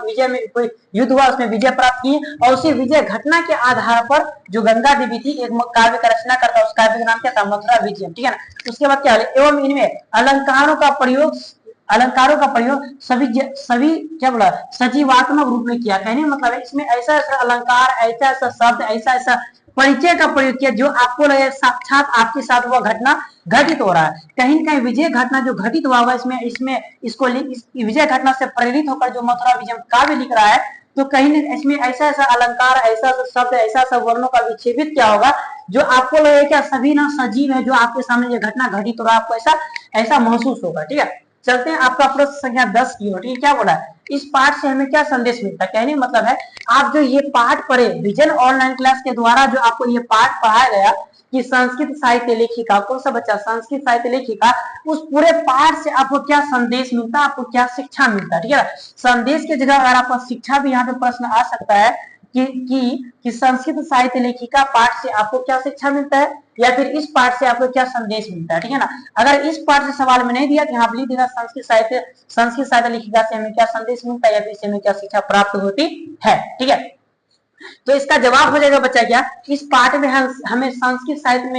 विजय में कोई युद्ध हुआ, उसमें विजय प्राप्त की, और उसी विजय घटना के आधार पर जो गंगा देवी थी एक काव्य का रचना करता, उस काव्य का नाम क्या था, मथुरा विजय। ठीक है ना, उसके बाद क्या एवं इनमें अलंकारों का प्रयोग सभी क्या बोला सजीवात्मक रूप में किया। कहने मतलब है इसमें ऐसा ऐसा अलंकार, ऐसा ऐसा शब्द, ऐसा ऐसा परिचय का प्रयोग किया जो आपको लगे साक्षात आपके साथ वह घटना घटित हो रहा है। कहीं न कहीं विजय घटना जो घटित हुआ हुआ इसको विजय घटना से प्रेरित होकर जो मथुरा विजय काव्य लिख रहा है, तो कहीं इसमें ऐसा ऐसा अलंकार, ऐसा ऐसा शब्द, ऐसा ऐसा वर्णों का विच्छेदित क्या होगा जो आपको लगे क्या सभी ना सजीव है, जो आपके सामने ये घटना घटित हो रहा है, आपको ऐसा महसूस होगा। ठीक है, चलते हैं आपका प्रश्न संख्या 10 की ओर। ठीक है, क्या बोला है, इस पाठ से हमें क्या संदेश मिलता है। कहने मतलब है आप जो ये पाठ पढ़े विजन ऑनलाइन क्लास के द्वारा, जो आपको ये पाठ पढ़ाया गया कि संस्कृत साहित्य लेखिका, कौन सा बच्चा, संस्कृत साहित्य लेखिका, उस पूरे पाठ से आपको क्या संदेश मिलता है, आपको क्या शिक्षा मिलता है। ठीक है, संदेश की जगह अगर आपका शिक्षा भी यहाँ पे प्रश्न आ सकता है कि संस्कृत साहित्य लेखिका पाठ से आपको क्या शिक्षा मिलता है, या फिर इस पाठ से आपको क्या संदेश मिलता है। ठीक है ना, अगर इस पाठ से सवाल में नहीं दिया कि आप लिख देगा संस्कृत साहित्य लेखिका से हमें क्या संदेश मिलता है, या फिर इससे हमें क्या शिक्षा प्राप्त होती है। ठीक है, तो इसका जवाब हो जाएगा बच्चा क्या, इस पाठ में हमें संस्कृत साहित्य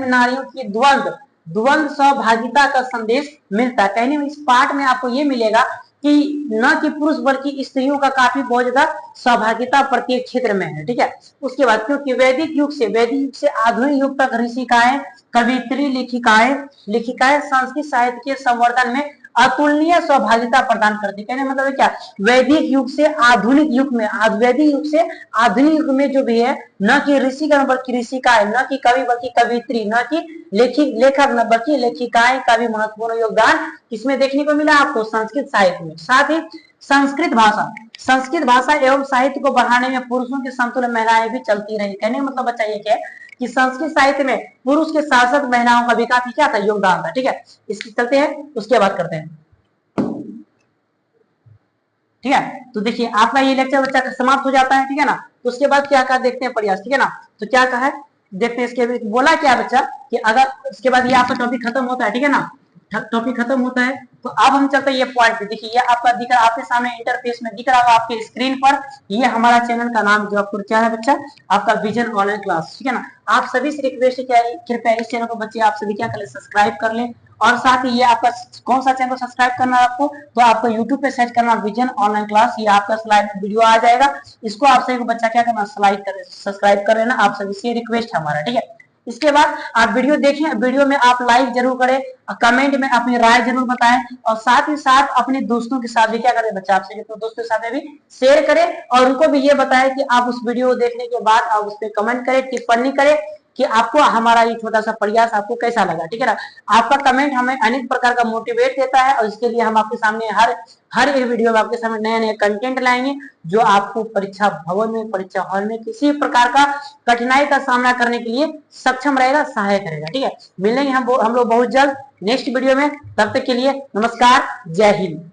में नारियों की द्वंद्व सहभागिता का संदेश मिलता है। कहने में इस पाठ में आपको ये मिलेगा कि न कि पुरुष बल्कि स्त्रियों का काफी बहुत ज्यादा सहभागिता प्रत्येक क्षेत्र में है। ठीक है, उसके बाद क्योंकि वैदिक युग से आधुनिक युग तक ऋषिकाएं, कवित्री, लेखिकाएं संस्कृत साहित्य के संवर्धन में अतुलनीय सहभागिता प्रदान करती। कहने मतलब है क्या, वैदिक युग से आधुनिक युग में जो भी है, न कि ऋषिगण बल्कि ऋषिकाएं, न कि कवि बल्कि कवित्री, न कि लेखक न बल्कि लेखिकाएं का भी महत्वपूर्ण योगदान इसमें देखने को मिला आपको संस्कृत साहित्य में। साथ ही संस्कृत भाषा एवं साहित्य को बढ़ाने में पुरुषों के समतुल्य महिलाएं भी चलती रही। कहने का मतलब बच्चा ये क्या है कि संस्कृत साहित्य में पुरुष के साथ साथ महिलाओं का भी काफी क्या था, योगदान था। ठीक है, इसकी चलते हैं उसके बाद करते हैं। ठीक है, तो देखिए आपका ये लेक्चर बच्चा समाप्त हो जाता है। ठीक है ना, तो उसके बाद क्या कहा देखते हैं प्रयास। ठीक है ना, तो क्या कहा है देखते हैं। इसके बोला क्या बच्चा कि अगर इसके बाद ये आपका टॉपिक खत्म होता है। ठीक है ना, टॉपिक खत्म होता है, तो अब हम चलते हैं ये पॉइंट पे। देखिए ये आपका दिख रहा, आपके सामने इंटरफेस में दिख रहा होगा आपके स्क्रीन पर, ये हमारा चैनल का नाम जो आपको क्या है बच्चा, आपका विजन ऑनलाइन क्लास। ठीक है ना, आप सभी से रिक्वेस्ट है कृपया इस चैनल को बच्चे आप सभी क्या कर ले, सब्सक्राइब कर लें। और साथ ही ये आपका कौन सा चैनल सब्सक्राइब करना है आपको, तो आपको यूट्यूब पे सर्च करना विजन ऑनलाइन क्लास, ये आपका स्लाइड में वीडियो आ जाएगा, इसको आप सभी को बच्चा क्या करना, सब्सक्राइब कर लेना, आप सभी से रिक्वेस्ट है हमारा। ठीक है, इसके बाद आप वीडियो देखें, वीडियो में आप लाइक जरूर करें, कमेंट में अपनी राय जरूर बताएं, और साथ ही साथ अपने दोस्तों के साथ भी क्या करें बच्चा, आपसे तो दोस्तों के साथ भी शेयर करें, और उनको भी ये बताएं कि आप उस वीडियो देखने के बाद आप उस पर कमेंट करें, टिप्पणी करें कि आपको हमारा ये छोटा सा प्रयास आपको कैसा लगा, ठीक है ना। आपका कमेंट हमें अनेक प्रकार का मोटिवेट देता है और इसके लिए हम आपके सामने हर एक वीडियो में आपके सामने नए नए कंटेंट लाएंगे जो आपको परीक्षा भवन में, परीक्षा हॉल में किसी प्रकार का कठिनाई का सामना करने के लिए सक्षम रहेगा, सहायक रहेगा, ठीक है। मिलेंगे हम लोग बहुत जल्द नेक्स्ट वीडियो में, तब तक के लिए नमस्कार, जय हिंद।